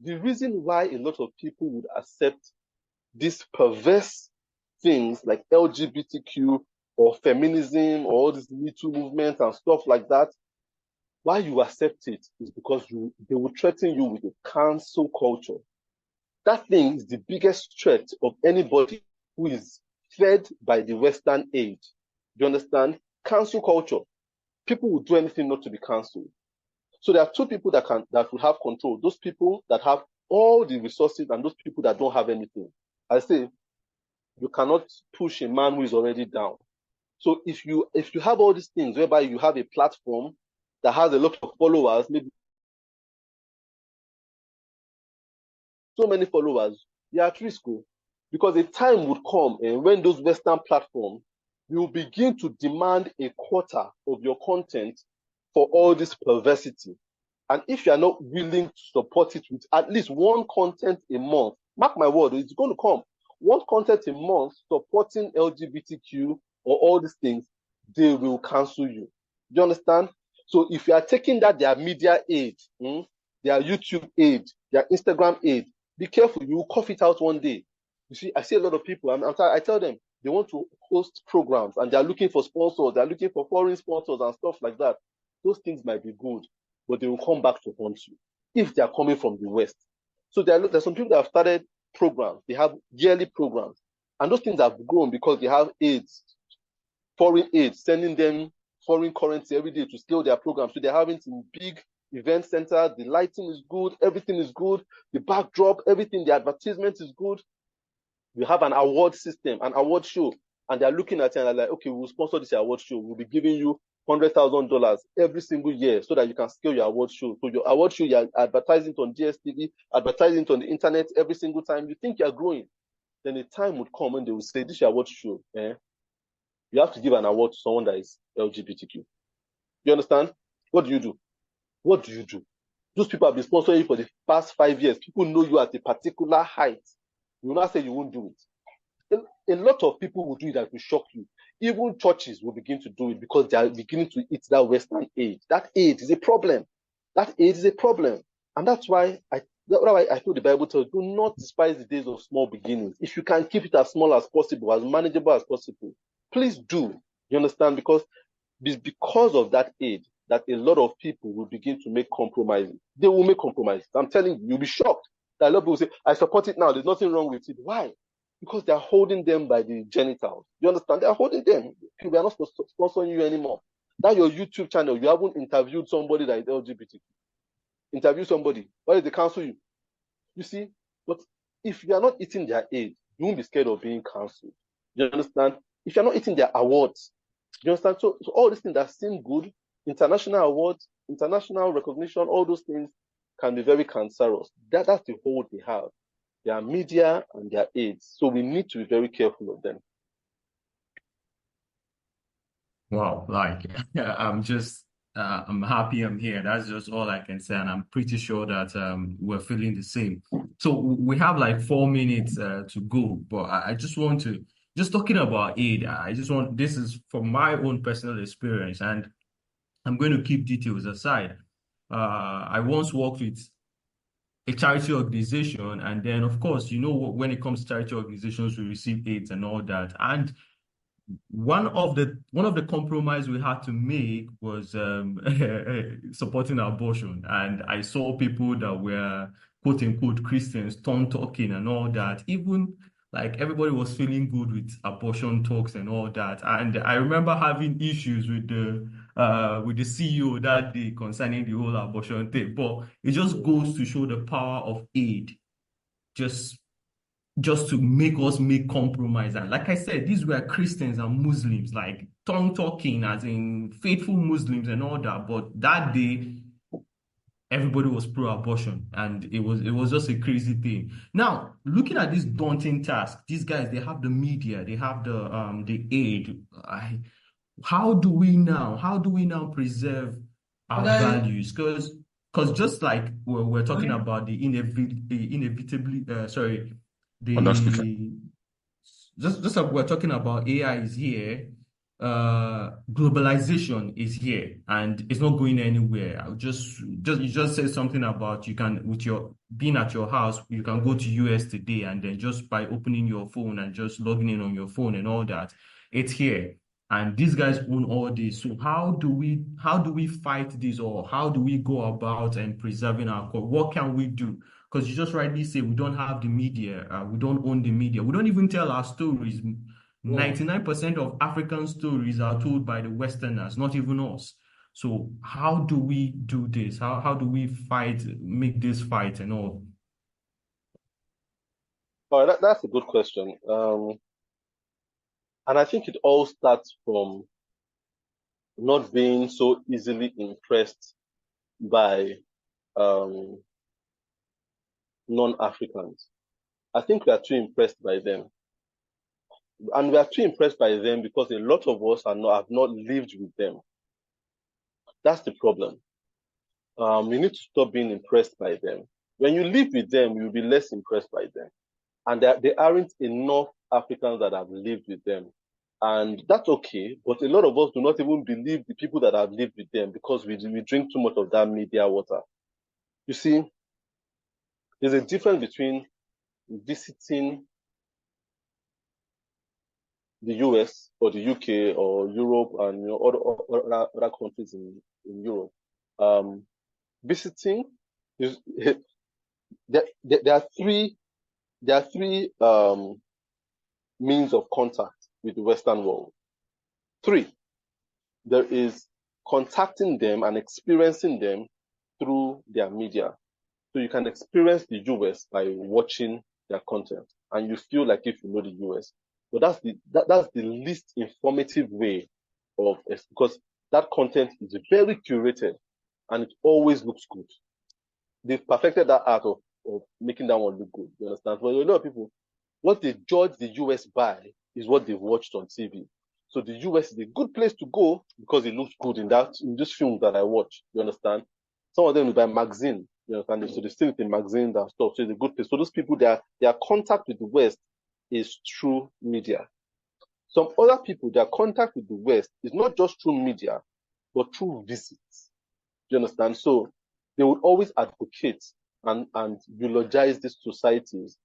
The reason why a lot of people would accept these perverse things like LGBTQ or feminism or all these Me Too movements and stuff like that, why you accept it is because they will threaten you with a cancel culture. That thing is the biggest threat of anybody who is fed by the Western age. Do you understand? Cancel culture. People will do anything not to be cancelled. So there are two people that will have control. Those people that have all the resources and those people that don't have anything. I say, you cannot push a man who is already down. So if you have all these things whereby you have a platform that has a lot of followers, maybe so many followers, you're at risk. Because a time would come and when those Western platforms will begin to demand a quarter of your content for all this perversity. And if you are not willing to support it with at least one content a month, mark my word, it's going to come. One content a month supporting LGBTQ or all these things, they will cancel you. Do you understand? So if you are taking that their media aid, their YouTube aid, their Instagram aid, be careful, you will cough it out one day. You see, I see a lot of people, I tell them they want to host programs and they're looking for sponsors, they're looking for foreign sponsors and stuff like that. Those things might be good, but they will come back to haunt you if they are coming from the West. So there's some people that have started programs, they have yearly programs, and those things have grown because they have aids, foreign aid, sending them foreign currency every day to scale their program. So they're having some big event centers. The lighting is good. Everything is good. The backdrop, everything, the advertisement is good. We have an award system, an award show. And they're looking at it and they're like, okay, we'll sponsor this award show. We'll be giving you $100,000 every single year so that you can scale your award show. So your award show, you're advertising it on DSTV, advertising it on the internet every single time. You think you're growing. Then a time would come when they will say, this is your award show. You have to give an award to someone that is LGBTQ. You understand? What do you do? What do you do? Those people have been sponsoring you for the past 5 years. People know you at a particular height. You will not say you won't do it. A lot of people will do it that will shock you. Even churches will begin to do it because they are beginning to eat that Western aid. That aid is a problem. That aid is a problem. And that's why I feel the Bible tells you, do not despise the days of small beginnings. If you can keep it as small as possible, as manageable as possible, please do. You understand? Because of that aid, that a lot of people will begin to make compromises. They will make compromises. I'm telling you, you'll be shocked that a lot of people say, I support it now. There's nothing wrong with it. Why? Because they're holding them by the genitals. You understand? They're holding them. We are not sponsoring you anymore. That your YouTube channel, you haven't interviewed somebody that is LGBT. Interview somebody. Why did they cancel you? You see? But if you are not eating their aid, you won't be scared of being cancelled. You understand? If you're not eating their awards, you understand? So all these things that seem good, international awards, international recognition, all those things can be very cancerous. That's the hold they have. Their media and their aids. So we need to be very careful of them. Wow, like I'm happy I'm here. That's just all I can say, and I'm pretty sure that we're feeling the same. So we have like 4 minutes to go, but I just want to just talking about aid. This is from my own personal experience, and I'm going to keep details aside. I once worked with a charity organization, and then of course, when it comes to charity organizations, we receive aids and all that, and one of the compromise we had to make was supporting abortion. And I saw people that were quote unquote Christians turn talking and all that. Even like everybody was feeling good with abortion talks and all that. And I remember having issues with the CEO that day concerning the whole abortion thing. But it just goes to show the power of aid. Just to make us make compromise. And like I said, these were Christians and Muslims, like tongue talking, as in faithful Muslims and all that. But that day, everybody was pro-abortion, and it was just a crazy thing. Now, looking at this daunting task, these guys, they have the media, they have the aid. How do we now preserve our values? Because just like we're talking about the inevitably just like we're talking about, AI is here, globalization is here, and it's not going anywhere. You just said something about you can, with your being at your house, you can go to US today, and then just by opening your phone and just logging in on your phone and all that, it's here. And these guys own all this. So how do we fight this, or how do we go about and preserving our core? What can we do? Because you just rightly say we don't have the media, we don't own the media, we don't even tell our stories. 99% of African stories are told by the Westerners, not even us. So how do we do this? How do we make this fight and all? All right, that's a good question. And I think it all starts from not being so easily impressed by non-Africans. I think we are too impressed by them. And we are too impressed by them because a lot of us have not lived with them. That's the problem. We need to stop being impressed by them. When you live with them, you'll be less impressed by them. And there aren't enough Africans that have lived with them. And that's okay, but a lot of us do not even believe the people that have lived with them because we drink too much of that media water. You see, there's a difference between visiting the US or the UK or Europe and other countries in Europe. Visiting is there are three means of contact with the Western world. 3, there is contacting them and experiencing them through their media. So you can experience the US by watching their content, and you feel like if you know the US. But that's the least informative way of it, because that content is very curated and it always looks good. They've perfected that art of making that one look good. You understand? But a lot of people, what they judge the US by is what they've watched on TV. So the US is a good place to go because it looks good in this film that I watch. You understand? Some of them will buy magazine. You understand? So they still in magazines and stuff. So it's a good place. So those people, their contact with the West is through media. Some other people, their contact with the West is not just through media, but through visits. You understand? So they would always advocate and eulogize these societies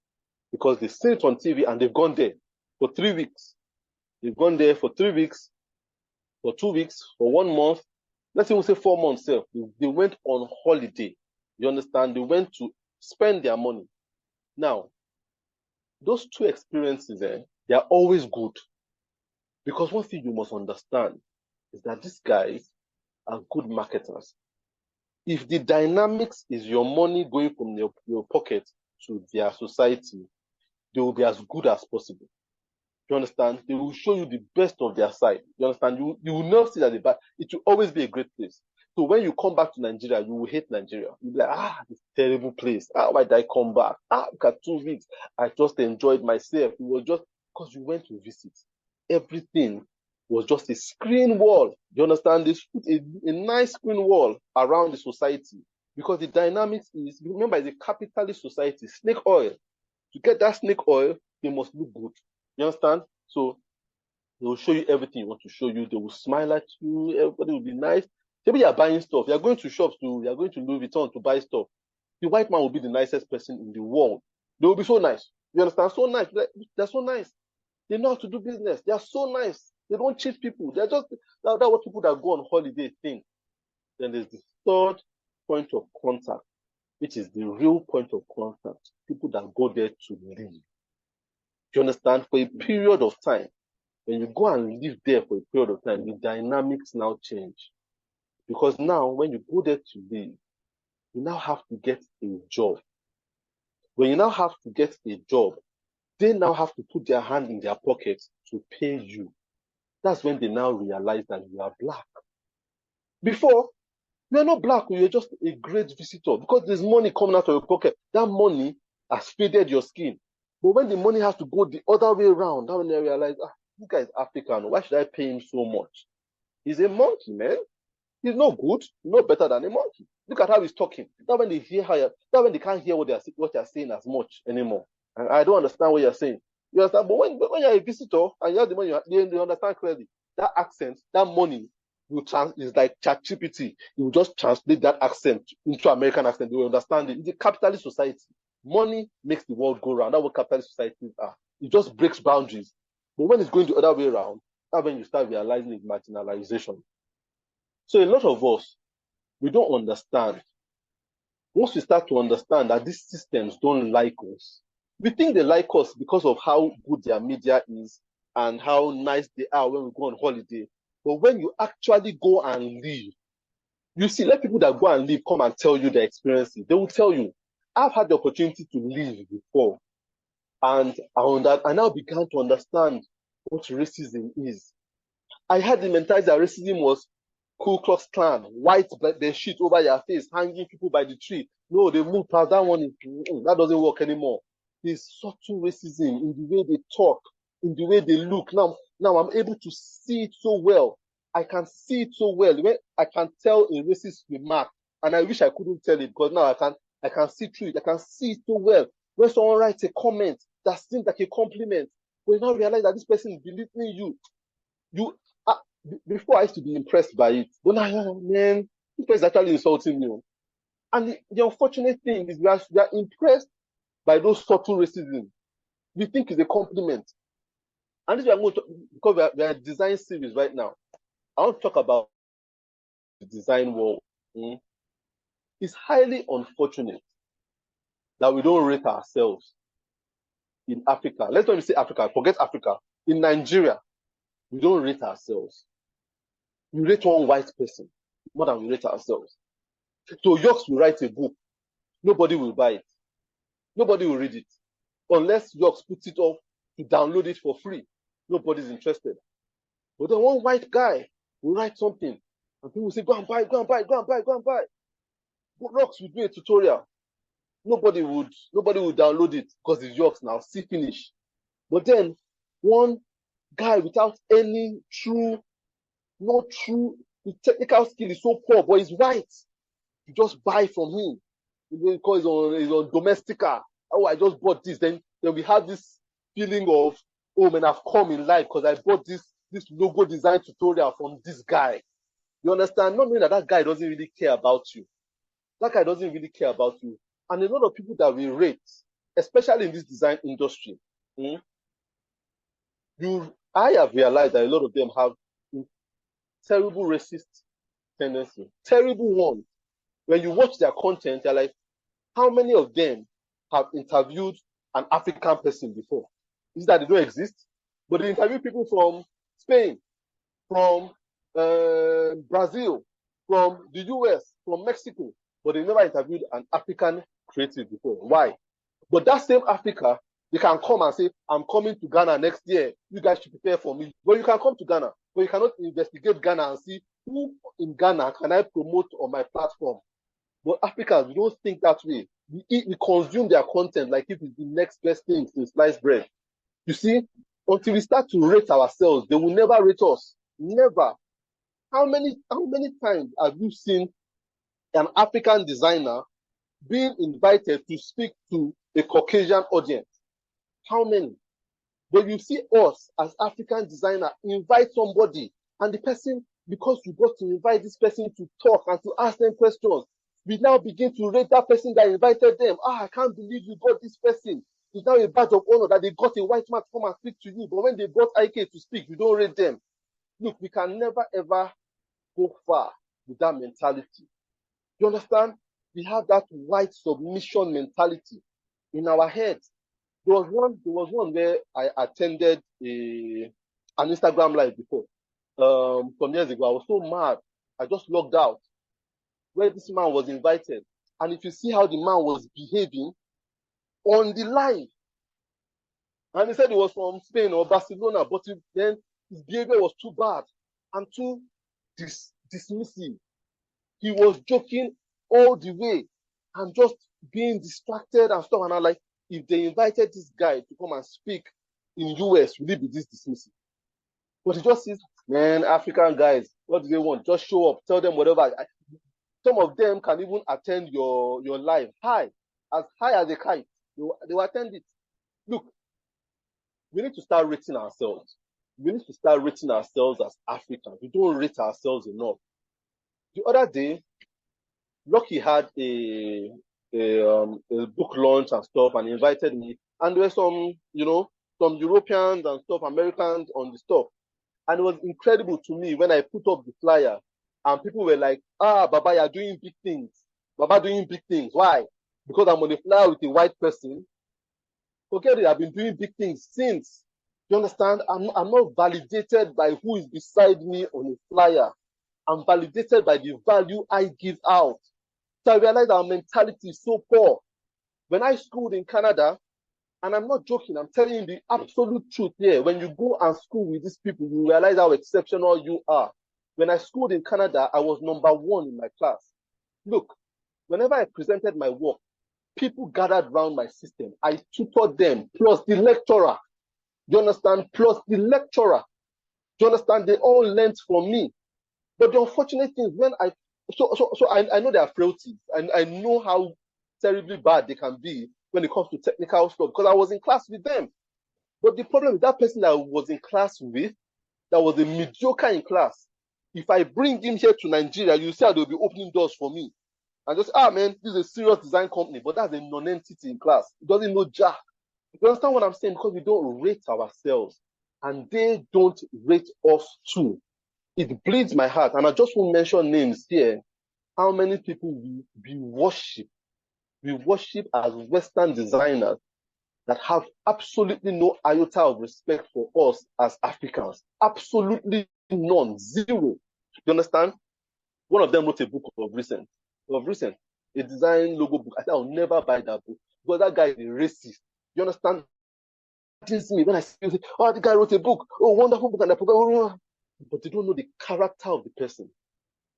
because they've seen it on TV and they've gone there for 3 weeks. They've gone there for 3 weeks, for 2 weeks, for 1 month. Let's even say 4 months. They went on holiday. You understand? They went to spend their money. Now, those 2 experiences, they are always good. Because one thing you must understand is that these guys are good marketers. If the dynamics is your money going from your pocket to their society, they will be as good as possible. You understand? They will show you the best of their side. You understand? You will not see that they bad. It will always be a great place. So when you come back to Nigeria, you will hate Nigeria. You'll be like, this terrible place. Why did I come back? Look at 2 weeks. I just enjoyed myself. It was just because you went to visit. Everything was just a screen wall. You understand? They put a nice screen wall around the society because the dynamics is, remember, it's a capitalist society. Snake oil. To get that snake oil, they must look good. You understand? So they will show you everything you want to show you. They will smile at you. Everybody will be nice. Maybe you're buying stuff. You're going to shops you're going to Louis Vuitton to buy stuff. The white man will be the nicest person in the world. They will be so nice. You understand? So nice. They're so nice. They know how to do business. They are so nice. They don't cheat people. They're just, that's what people that go on holiday think. Then there's the 3rd point of contact, which is the real point of contact. People that go there to live. You understand? For a period of time, when you go and live there for a period of time, the dynamics now change. Because now, when you go there to live, you now have to get a job. When you now have to get a job, they now have to put their hand in their pocket to pay you. That's when they now realize that you are black. Before, you are not black, you're just a great visitor because there's money coming out of your pocket. That money has faded your skin. But when the money has to go the other way around, that's when they realize, this guy is African. Why should I pay him so much? He's a monkey, man. He's no good. He's no better than a monkey. Look at how he's talking. That's when they when they can't hear what you're saying as much anymore. And I don't understand what you're saying. You understand? But when you're a visitor and you have the money, they understand clearly. That accent, that money is like ChatGPT. You will just translate that accent into American accent. They will understand it. It's a capitalist society. Money makes the world go round. That's what capitalist societies are. It just breaks boundaries. But when it's going the other way around, that's when you start realizing its marginalization. So a lot of us, we don't understand. Once we start to understand that these systems don't like us, we think they like us because of how good their media is and how nice they are when we go on holiday. But when you actually go and live, you see, let people that go and live come and tell you their experiences. They will tell you, I've had the opportunity to live before. And I now began to understand what racism is. I had the mentality that racism was Ku Klux Klan, white, they shit over your face, hanging people by the tree. No, they move past that one. That doesn't work anymore. There's subtle racism in the way they talk, in the way they look. Now I'm able to see it so well. I can see it so well. When I can tell a racist remark, and I wish I couldn't tell it because now I can see through it. I can see it so well. When someone writes a comment that seems like a compliment, we now realize that this person is belittling you. You before I used to be impressed by it, but now, man, this person is actually insulting me. And the unfortunate thing is we are impressed by those subtle racism. We think it's a compliment. And this we are going to, because we are design series right now. I want to talk about the design world. It's highly unfortunate that we don't rate ourselves in Africa. Let's not even say Africa, forget Africa. In Nigeria, we don't rate ourselves. We rate one white person more than we rate ourselves. So Yorks will write a book. Nobody will buy it. Nobody will read it. Unless Yorks puts it up to download it for free. Nobody's interested. But then one white guy will write something and people will say, go and buy, go and buy, go and buy, go and buy. But Yorks will do a tutorial. Nobody would download it because it's Yorks now. See finish. But then one guy without any his technical skill is so poor, but he's white. You just buy from him. Because he's on Domestica. Oh, I just bought this. Then we have this feeling of, oh man, I've come in life because I bought this logo design tutorial from this guy. You understand? Not knowing that guy doesn't really care about you. That guy doesn't really care about you. And a lot of people that we rate, especially in this design industry, I have realized that a lot of them have terrible racist tendency. Terrible one. When you watch their content, they're like, how many of them have interviewed an African person before? Is that they don't exist? But they interview people from Spain, from Brazil, from the US, from Mexico, but they never interviewed an African creative before. Why? But that same Africa, they can come and say, I'm coming to Ghana next year. You guys should prepare for me. But you can come to Ghana, but you cannot investigate Ghana and see who in Ghana can I promote on my platform. But Africans, we don't think that way. We consume their content like if it's the next best thing to sliced bread. You see, until we start to rate ourselves, they will never rate us. Never. How many times have you seen an African designer being invited to speak to a Caucasian audience? How many? But you see us as African designer invite somebody, and the person, because you got to invite this person to talk and to ask them questions, we now begin to rate that person that invited them. I can't believe you got this person. It's now a badge of honor that they got a white man to come and speak to you. But when they brought IK to speak, you don't rate them. Look, we can never ever go far with that mentality. You understand? We have that white submission mentality in our heads. There was one where I attended an Instagram live before. Some years ago. I was so mad. I just logged out. Where this man was invited. And if you see how the man was behaving on the live, and he said he was from Spain or Barcelona, but then his behavior was too bad and too dismissive. He was joking all the way and just being distracted and stuff. And I'm like, if they invited this guy to come and speak in US, will he be this dismissive? But he just says, man, African guys, what do they want? Just show up, tell them whatever. Some of them can even attend your live high as a kite. They will attend it. Look, we need to start rating ourselves. We need to start rating ourselves as Africans. We don't rate ourselves enough. The other day, Lucky had a book launch and stuff and invited me. And there were some Europeans and stuff, Americans on the stuff. And it was incredible to me when I put up the flyer and people were like, Baba, you're doing big things. Baba doing big things. Why? Because I'm on a flyer with a white person. Forget it, I've been doing big things since. You understand? I'm not validated by who is beside me on a flyer. I'm validated by the value I give out. So I realized our mentality is so poor. When I schooled in Canada, and I'm not joking, I'm telling you the absolute truth here. When you go and school with these people, you realize how exceptional you are. When I schooled in Canada, I was number 1 in my class. Look, whenever I presented my work, people gathered around my system. I tutored them, plus the lecturer. You understand? Plus the lecturer. You understand? They all learned from me. But the unfortunate thing is when I know there are frailties, and I know how terribly bad they can be when it comes to technical stuff, because I was in class with them. But the problem with that person that I was in class with that was a mediocre in class. If I bring him here to Nigeria, you see how they'll be opening doors for me. And just, man, this is a serious design company, but that's a non-entity in class. He doesn't know jack. You understand what I'm saying? Because we don't rate ourselves, and they don't rate us too. It bleeds my heart, and I just won't mention names here. How many people we worship as Western designers that have absolutely no iota of respect for us as Africans. Absolutely none. Zero. You understand? One of them wrote a book of recent, a design logo book. I said, I'll never buy that book because that guy is a racist. You understand? Me when I say, oh, the guy wrote a book. Oh, wonderful book. But they don't know the character of the person.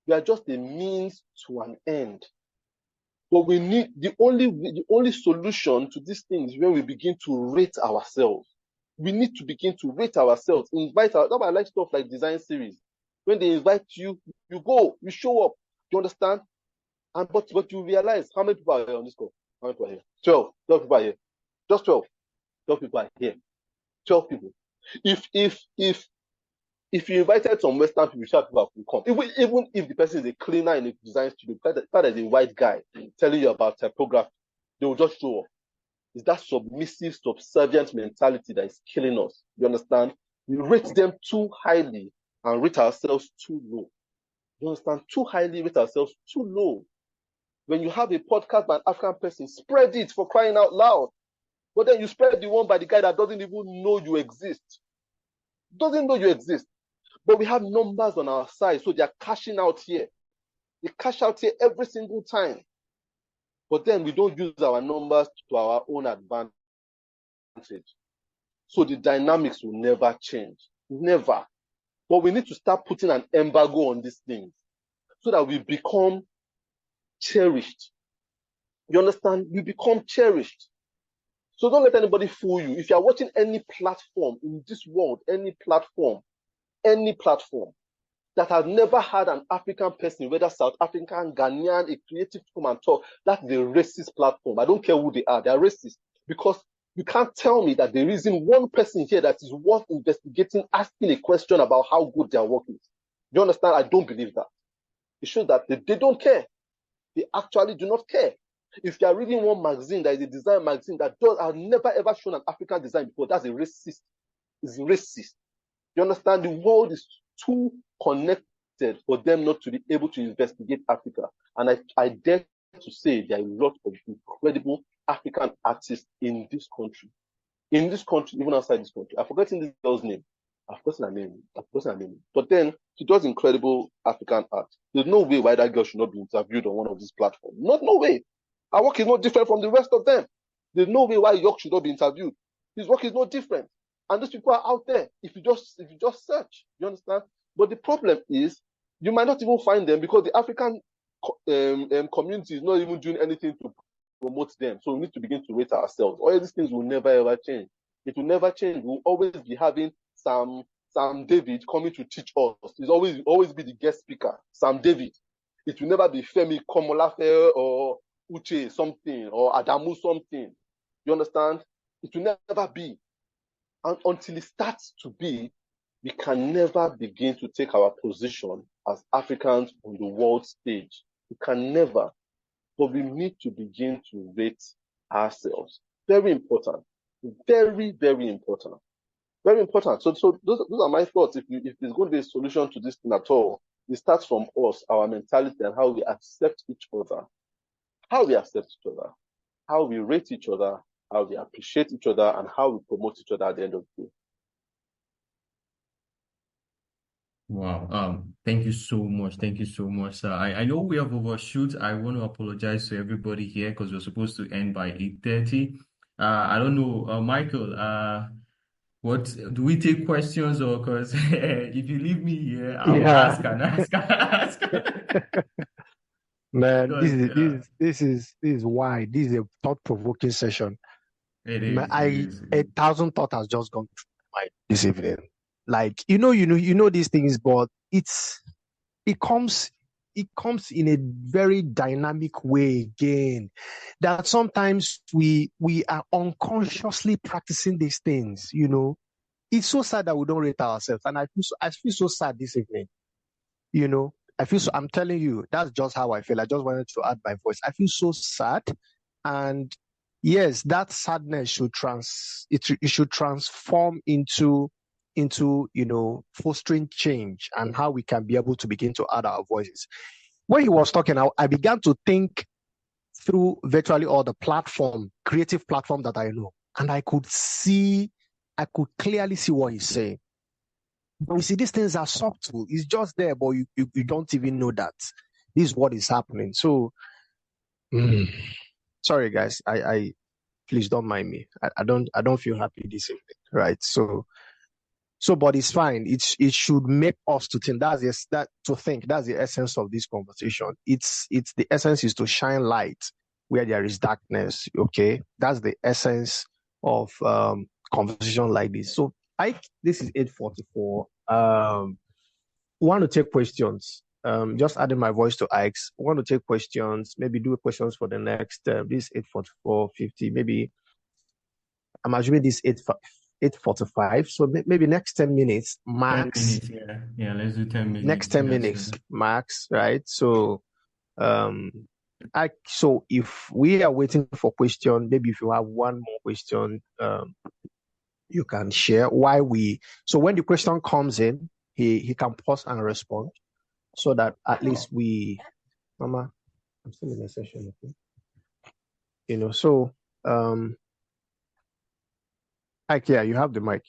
We are just a means to an end. But we need the only solution to these things is when we begin to rate ourselves. We need to begin to rate ourselves. That's why I like stuff like design series. When they invite you, you go, you show up. You understand? But you realize how many people are here on this call? How many people are here? 12 people are here. Just 12. 12 people are here. 12 people. If you invited some Western people, sure people will come. Even if the person is a cleaner in a design studio, that is a white guy telling you about typography, they will just show up. It's that submissive, subservient mentality that is killing us. You understand? We rate them too highly and rate ourselves too low. You understand? Too highly, rate ourselves too low. When you have a podcast by an African person, spread it for crying out loud. But then you spread the one by the guy that doesn't even know you exist. Doesn't know you exist. But we have numbers on our side, so they are cashing out here. They cash out here every single time. But then we don't use our numbers to our own advantage. So the dynamics will never change. Never. But we need to start putting an embargo on these things so that we become cherished. You understand? We become cherished. So don't let anybody fool you. If you are watching any platform in this world, any platform that has never had an African person, whether South African, Ghanaian, a creative to come and talk, that's the racist platform. I don't care who they are. They are racist because you can't tell me that there isn't one person here that is worth investigating, asking a question about how good their work is. You understand? I don't believe that. It shows that they don't care. They actually do not care. If you are reading one magazine that is a design magazine that has never ever shown an African design before, that's a racist. It's racist. You understand? The world is too connected for them not to be able to investigate Africa. And I dare to say there are a lot of incredible African artists in this country. In this country, even outside this country. I've forgotten this girl's name. I've forgotten her name. But then she does incredible African art. There's no way why that girl should not be interviewed on one of these platforms. No way. Her work is not different from the rest of them. There's no way why York should not be interviewed. His work is not different. And those people are out there. If you just search, you understand? But the problem is, you might not even find them because the African community is not even doing anything to promote them. So we need to begin to rate ourselves. All these things will never ever change. It will never change. We'll always be having Sam David coming to teach us. He's always be the guest speaker. Sam David. It will never be Femi Komolafe or Uche something or Adamu something. You understand? It will never be. And until it starts to be, we can never begin to take our position as Africans on the world stage. We can never. But we need to begin to rate ourselves. Very important. Very, very important. Very important. So those are my thoughts. If there's going to be a solution to this thing at all, it starts from us, our mentality, and how we accept each other. How we accept each other. How we rate each other. How we appreciate each other, and how we promote each other at the end of the day. Wow. Thank you so much. Thank you so much. I know we have overshoot. I want to apologize to everybody here because we're supposed to end by 8:30. I don't know, Michael, what do we take questions or because if you leave me here, I will ask and ask and ask. Man, Because this is why this is a thought-provoking session. it Man, is. 1,000 thoughts has just gone through my mind this evening. Like you know these things, but it comes in a very dynamic way again. That sometimes we are unconsciously practicing these things, it's so sad that we don't rate ourselves. And I feel so sad this evening. You know, I'm telling you, that's just how I feel. I just wanted to add my voice. I feel so sad. And yes, that sadness should it should transform into, fostering change and how we can be able to begin to add our voices. When he was talking, I began to think through virtually all the creative platform that I know. And I could clearly see what he's saying. But you see, these things are subtle. It's just there, but you don't even know that this is what is happening. So, sorry guys, I please don't mind me. I don't feel happy this evening, right? So, but it's fine. It should make us to think. That's the essence of this conversation. It's the essence is to shine light where there is darkness. Okay, that's the essence of conversation like this. So this is 8:44. Want to take questions. Just adding my voice to Ike's. Want to take questions. Maybe do questions for the next. This 8:44:50. Maybe I'm assuming this 8:45. So maybe next 10 minutes max. 10 minutes, yeah. Let's do 10 minutes. Next 10 minutes max, right? So, so if we are waiting for question, maybe if you have one more question, you can share so when the question comes in, he can pause and respond so that at least Mama, I'm still in a session, okay? So, Ike, yeah, you have the mic.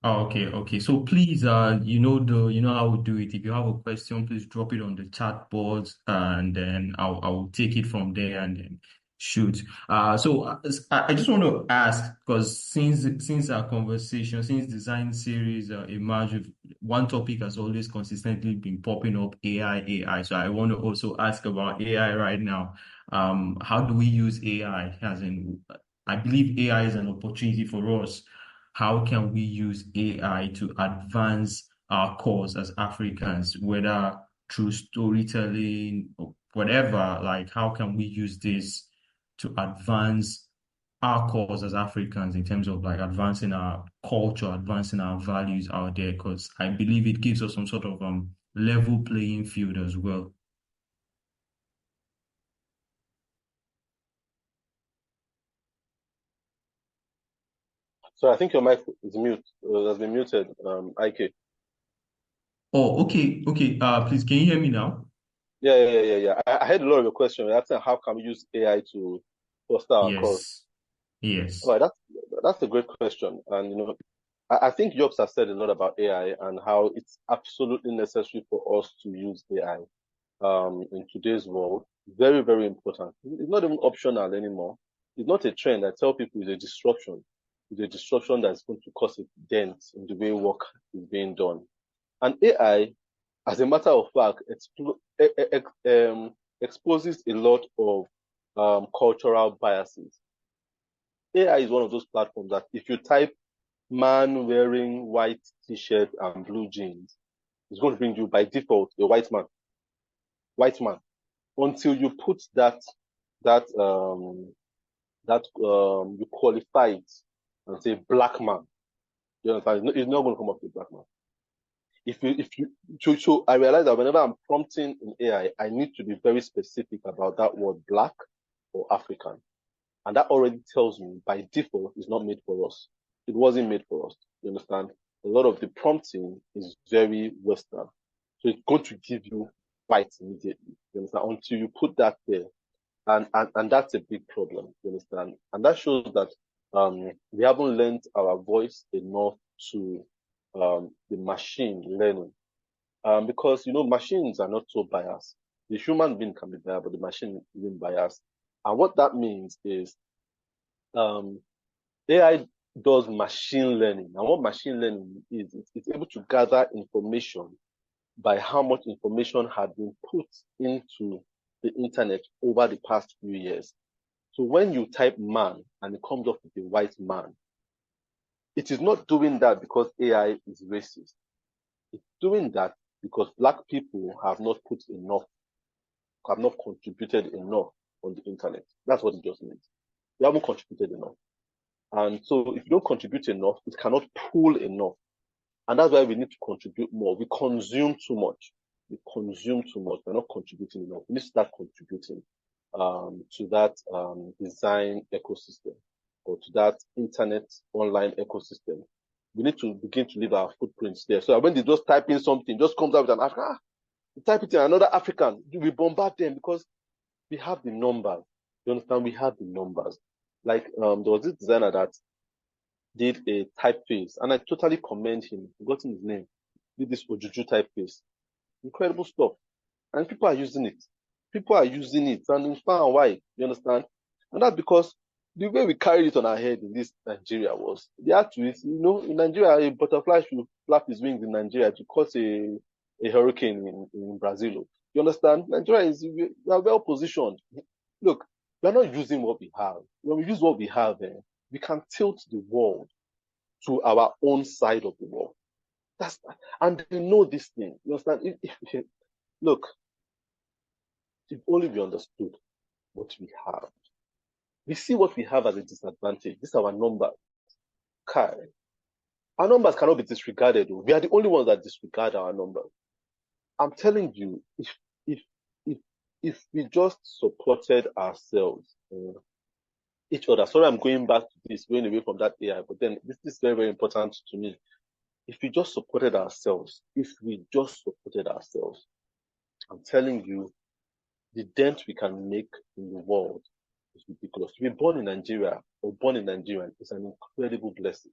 Oh, okay. So please, you know how we do it. If you have a question, please drop it on the chat board, and then I'll take it from there and then shoot. So I just want to ask, because since our conversation, since design series emerged, one topic has always consistently been popping up: AI. So I want to also ask about AI right now. How do we use AI? I believe AI is an opportunity for us. How can we use AI to advance our cause as Africans, whether through storytelling or whatever? Like, how can we use this to advance our cause as Africans in terms of like advancing our culture, advancing our values out there? Because I believe it gives us some sort of level playing field as well. So I think your mic is mute, has been muted, IK. Oh, okay. Please, can you hear me now? Yeah. I heard a lot of your question. You're asking how can we use AI to foster our cause. Yes. All right, that's a great question. And I think Jobs has said a lot about AI and how it's absolutely necessary for us to use AI in today's world. Very, very important. It's not even optional anymore. It's not a trend. I tell people it's a disruption. It's a disruption that's going to cause a dent in the way work is being done. And AI, as a matter of fact, exposes a lot of cultural biases. AI is one of those platforms that if you type man wearing white t-shirt and blue jeans, it's going to bring you by default a white man. Until you put you qualify it and say black man. You understand? It's not going to come up with black man. So I realize that whenever I'm prompting in AI, I need to be very specific about that word black or African. And that already tells me by default it's not made for us. It wasn't made for us. You understand? A lot of the prompting is very Western. So it's going to give you white immediately. You understand? Until you put that there. And that's a big problem. You understand? And that shows that we haven't lent our voice enough to the machine learning. Because machines are not so biased. The human being can be biased, but the machine isn't biased. And what that means is AI does machine learning. And what machine learning is, it's able to gather information by how much information had been put into the internet over the past few years. So when you type man and it comes up with a white man, it is not doing that because AI is racist. It's doing that because black people have not contributed enough on the internet. That's what it just means. They haven't contributed enough. And so if you don't contribute enough, it cannot pull enough. And that's why we need to contribute more. We consume too much. We're not contributing enough. We need to start contributing to that design ecosystem or to that internet online ecosystem. We need to begin to leave our footprints there. So when they just type in something, just comes out with an African, type it in another African, we bombard them because we have the numbers. You understand? We have the numbers. Like there was this designer that did a typeface, and I totally commend him. I've forgotten his name. Did this Ojuju typeface. Incredible stuff. And people are using it. And in fact, why? You understand? And that's because the way we carried it on our head in this Nigeria was the actually, in Nigeria, a butterfly should flap his wings in Nigeria to cause a hurricane in Brazil. You understand? Nigeria we are well positioned. Look, we are not using what we have. When we use what we have, we can tilt the world to our own side of the world. And they know this thing. You understand? Look, if only we understood what we have. We see what we have as a disadvantage. These are our numbers. Kai. Our numbers cannot be disregarded. We are the only ones that disregard our numbers. I'm telling you, if we just supported ourselves, each other. Sorry, I'm going back to this, going away from that AI, but then this is very, very important to me. If we just supported ourselves, I'm telling you, the dent we can make in the world is ridiculous. To be born in Nigeria or born in Nigeria is an incredible blessing.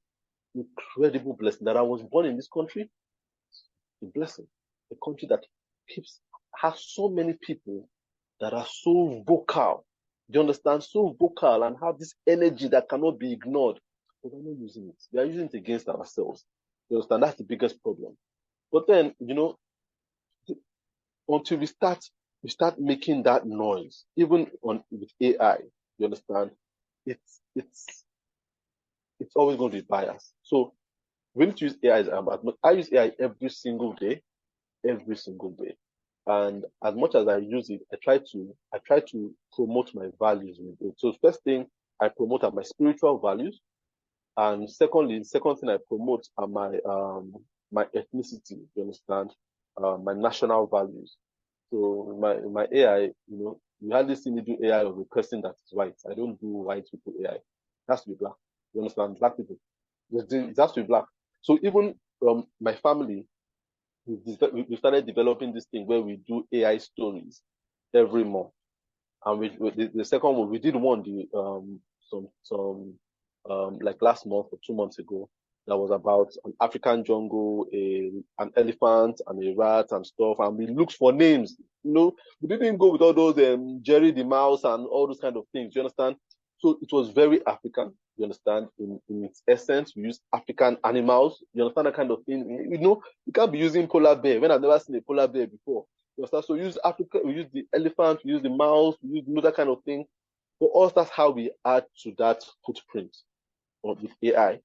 Incredible blessing. That I was born in this country, a blessing. A country that has so many people that are so vocal. Do you understand? So vocal and have this energy that cannot be ignored. But we're not using it. We are using it against ourselves. You understand? That's the biggest problem. But then, until we start making that noise, even with AI, you understand? It's always going to be biased. So we need to use AI. I use AI every single day. And as much as I use it, I try to promote my values with it. So first thing I promote are my spiritual values, and second thing I promote are my ethnicity. You understand? My national values. So my AI, you hardly see me do AI of a person that is white. I don't do white people AI. It has to be black. You understand? Black people. It has to be black. So even my family, we started developing this thing where we do AI stories every month. And the second one, we did one like last month or 2 months ago, that was about an African jungle, an elephant and a rat and stuff. And we looked for names. We didn't go with all those Jerry the mouse and all those kind of things. You understand? So it was very African. You understand? In its essence, we use African animals. You understand that kind of thing? You can't be using polar bear when I've never seen a polar bear before. You understand? So we use Africa, we use the elephant, we use the mouse, we use that kind of thing. For us, that's how we add to that footprint with AI.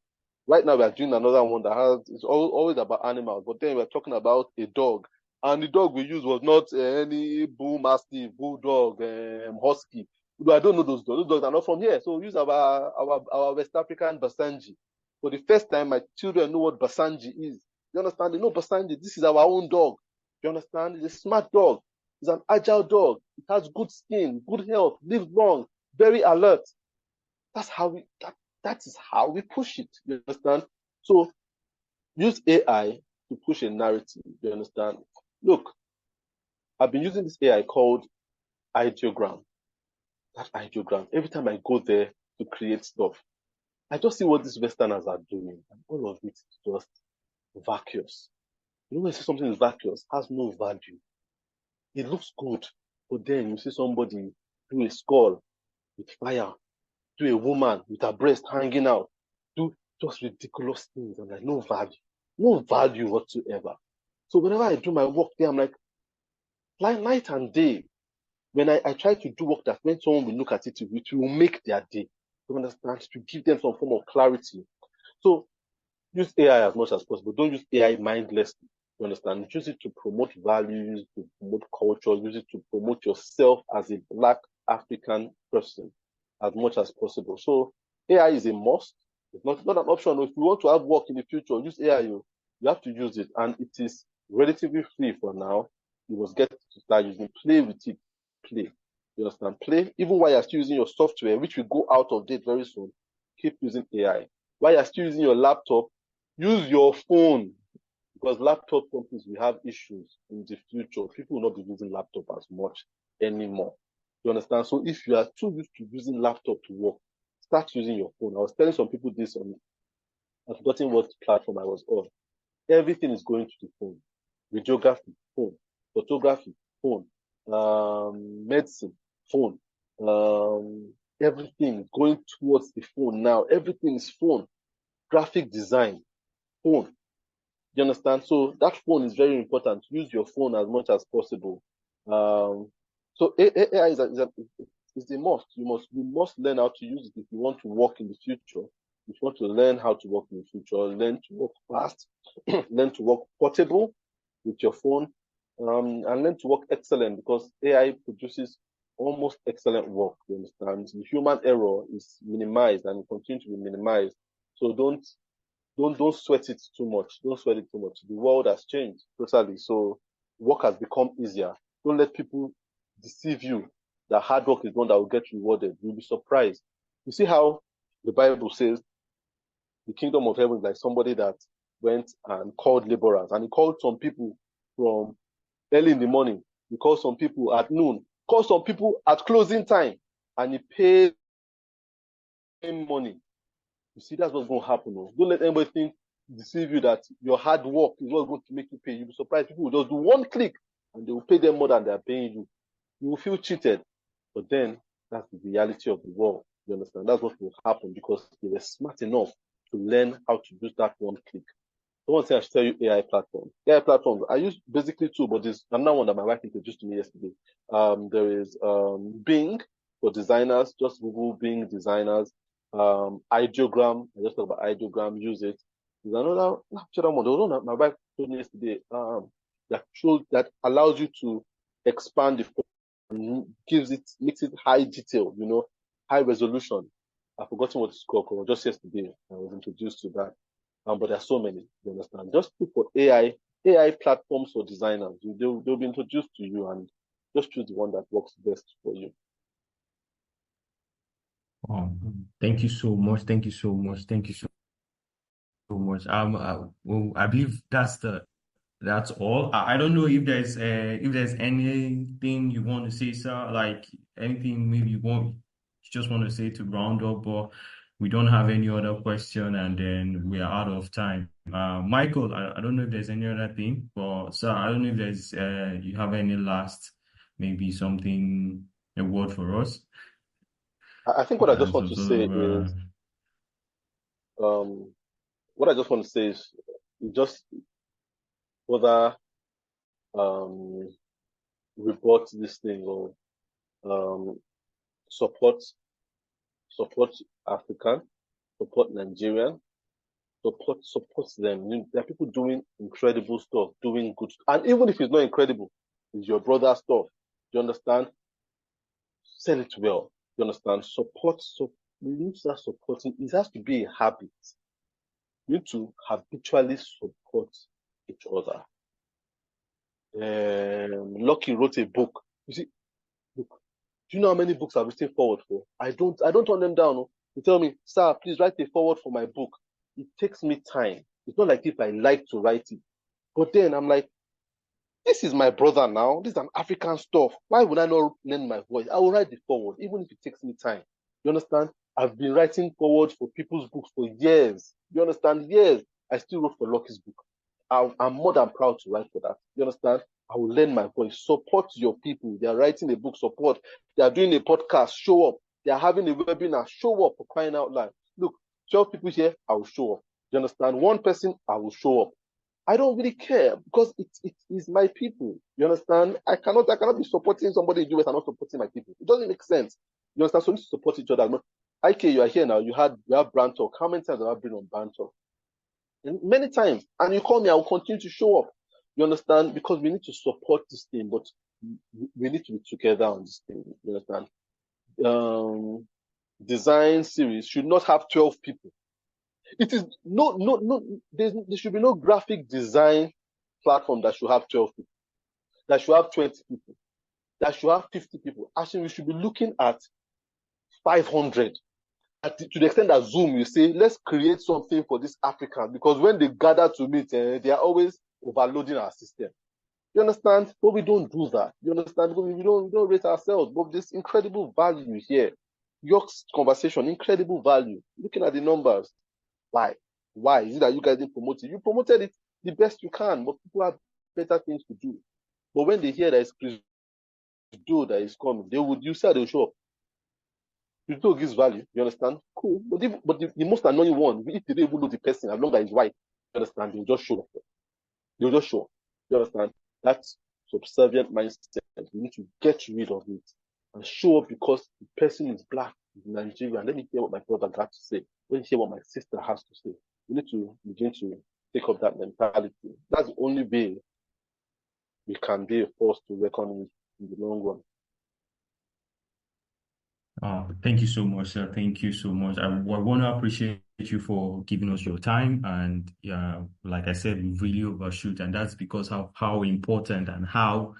Right now, we are doing another one that it's always about animals, but then we're talking about a dog. And the dog we used was not any bull mastiff, bulldog, husky. I don't know those dogs. Those dogs are not from here. So we use our West African Basenji. For the first time, my children know what Basenji is. You understand? They know Basenji. This is our own dog. You understand? It's a smart dog. It's an agile dog. It has good skin, good health, lives long, very alert. That is how we push it. You understand? So use AI to push a narrative. You understand? Look, I've been using this AI called ideogram. That ideogram. Every time I go there to create stuff, I just see what these Westerners are doing, and all of it is just vacuous. When you see something is vacuous, has no value. It looks good, but then you see somebody do a skull with fire, do a woman with her breast hanging out, do just ridiculous things, and like no value whatsoever. So whenever I do my work there, I'm like night and day. When I try to do work that when someone will look at it, it will make their day. You understand? To give them some form of clarity. So use AI as much as possible. Don't use AI mindlessly. You understand? Use it to promote values, to promote culture, use it to promote yourself as a Black African person as much as possible. So AI is a must. It's not an option. If you want to have work in the future, use AI. You have to use it, and it is relatively free for now. You must get to start using. Play with it. Play. You understand? Play. Even while you're still using your software, which will go out of date very soon, keep using AI. While you're still using your laptop, use your phone, because laptop companies will have issues in the future. People will not be using laptop as much anymore. You understand? So if you are too used to using laptop to work, start using your phone. I was telling some people this on, I've forgotten what platform I was on. Everything is going to the phone. Radiography, phone. Photography, phone. Medicine, phone. Everything is going towards the phone now. Everything is phone. Graphic design, phone. You understand? So that phone is very important. Use your phone as much as possible. So AI is a must. You must learn how to use it if you want to work in the future. If you want to learn how to work in the future, learn to work fast, learn to work portable with your phone, and learn to work excellent, because AI produces almost excellent work. You understand? The human error is minimized and will continue to be minimized. So don't sweat it too much. Don't sweat it too much. The world has changed totally. So work has become easier. Don't let people deceive you that hard work is one that will get rewarded. You'll be surprised. You see how the Bible says the kingdom of heaven is like somebody that went and called laborers, and he called some people from early in the morning. He called some people at noon. Called some people at closing time, and he paid money. You see, that's what's going to happen. Don't let anybody deceive you that your hard work is what's going to make you pay. You'll be surprised. People will just do one click and they will pay them more than they're paying you. You will feel cheated. But then that's the reality of the world. You understand? That's what will happen, because they were smart enough to learn how to use that one click. So one thing I should tell you, AI platforms. AI platforms, I use basically two, but there's another one that my wife introduced to me yesterday. There is Bing for designers. Just Google Bing designers. Ideogram. I just talked about Ideogram. Use it. There's another one. There was one that my wife told me yesterday. That allows you to expand the phone and makes it high detail. High resolution. I've forgotten what it's called. Just yesterday, I was introduced to that. But there are so many. You understand? Just look for AI platforms for designers. They'll be introduced to you, and just choose the one that works best for you. Oh, thank you so much. Thank you so much. Thank you so much. Well, I believe that's all. I don't know if there's anything you want to say, sir. Like anything maybe you just want to say to round up, but we don't have any other question, and then we are out of time. Michael, I don't know if there's any other thing, but sir, I don't know if there's you have any last maybe something, a word for us. I think what I just want So to sort say of is, what I just want to say is, just whether report this thing, or support African, support Nigerian, support them. There are people doing incredible stuff, doing good stuff. And even if it's not incredible, it's your brother's stuff. You understand? Sell it well. You understand? We need to start supporting. It has to be a habit. You need to habitually support each other. Lucky wrote a book. You see, look, do you know how many books I've written forward for? I don't turn them down. No. They tell me, sir, please write a forward for my book. It takes me time. It's not like if I like to write it. But then I'm like, this is my brother now. This is an African stuff. Why would I not lend my voice? I will write the forward, even if it takes me time. You understand? I've been writing forward for people's books for years. You understand? Years. I still wrote for Lucky's book. I'm more than proud to write for that. You understand? I will lend my voice. Support your people. They are writing a book, support. They are doing a podcast, show up. They are having a webinar, show up, for crying out loud. Look, 12 people here, I will show up. You understand? One person, I will show up. I don't really care, because it is my people. You understand? I cannot be supporting somebody in the US and not supporting my people. It doesn't make sense. You understand? So we need to support each other. IK, you are here now. You have brand talk. How many times have I been on brand talk? And many times. And you call me, I will continue to show up. You understand? Because we need to support this thing, but we need to be together on this thing. You understand? design series should not have 12 people. It is there should be no graphic design platform that should have 12 people, that should have 20 people, that should have 50 people. Actually, we should be looking at 500. To the extent that Zoom, you say, let's create something for this African, because when they gather to meet, they are always overloading our system. You understand? But we don't do that. You understand? Because we don't rate ourselves. But there's incredible value here. York's conversation, incredible value. Looking at the numbers. Why? Why? Is it that you guys didn't promote it? You promoted it the best you can, but people have better things to do. But when they hear that it's Chris Do that is coming, you say they'll show up. You do gives value, you understand? Cool. But the most annoying one, if they don't even know the person, as long as it's white, you understand, they'll just show up. They'll just show up. You understand? That's subservient mindset. You need to get rid of it and show up because the person is black in Nigeria. Let me hear what my brother got to say. Let me hear what my sister has to say. We need to begin to take up that mentality. That's the only way we can be a force to reckon with in the long run. Thank you so much, sir. Thank you so much. I want to appreciate you for giving us your time. And like I said, we really overshoot, and that's because of how important and how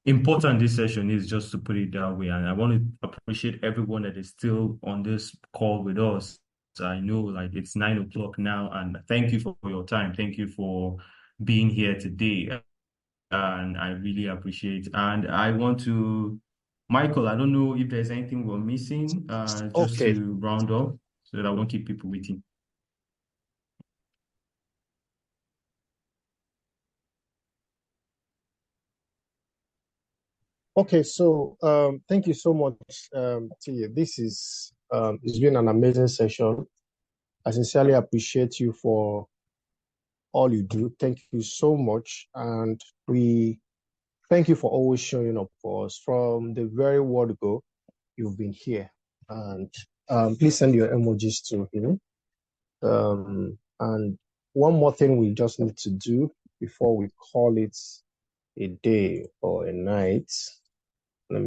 important this session is, just to put it that way. And I want to appreciate everyone that is still on this call with us. So I know like it's 9 o'clock now, and thank you for your time. Thank you for being here today. And I really appreciate. And I want to, Michael, I don't know if there's anything we're missing, just Okay. to round up so that I won't keep people waiting. Okay, so thank you so much, Tia. This is it's been an amazing session. I sincerely appreciate you for all you do. Thank you so much, and we thank you for always showing up for us. From the very word go, you've been here, and please send your emojis to him. And one more thing we just need to do before we call it a day or a night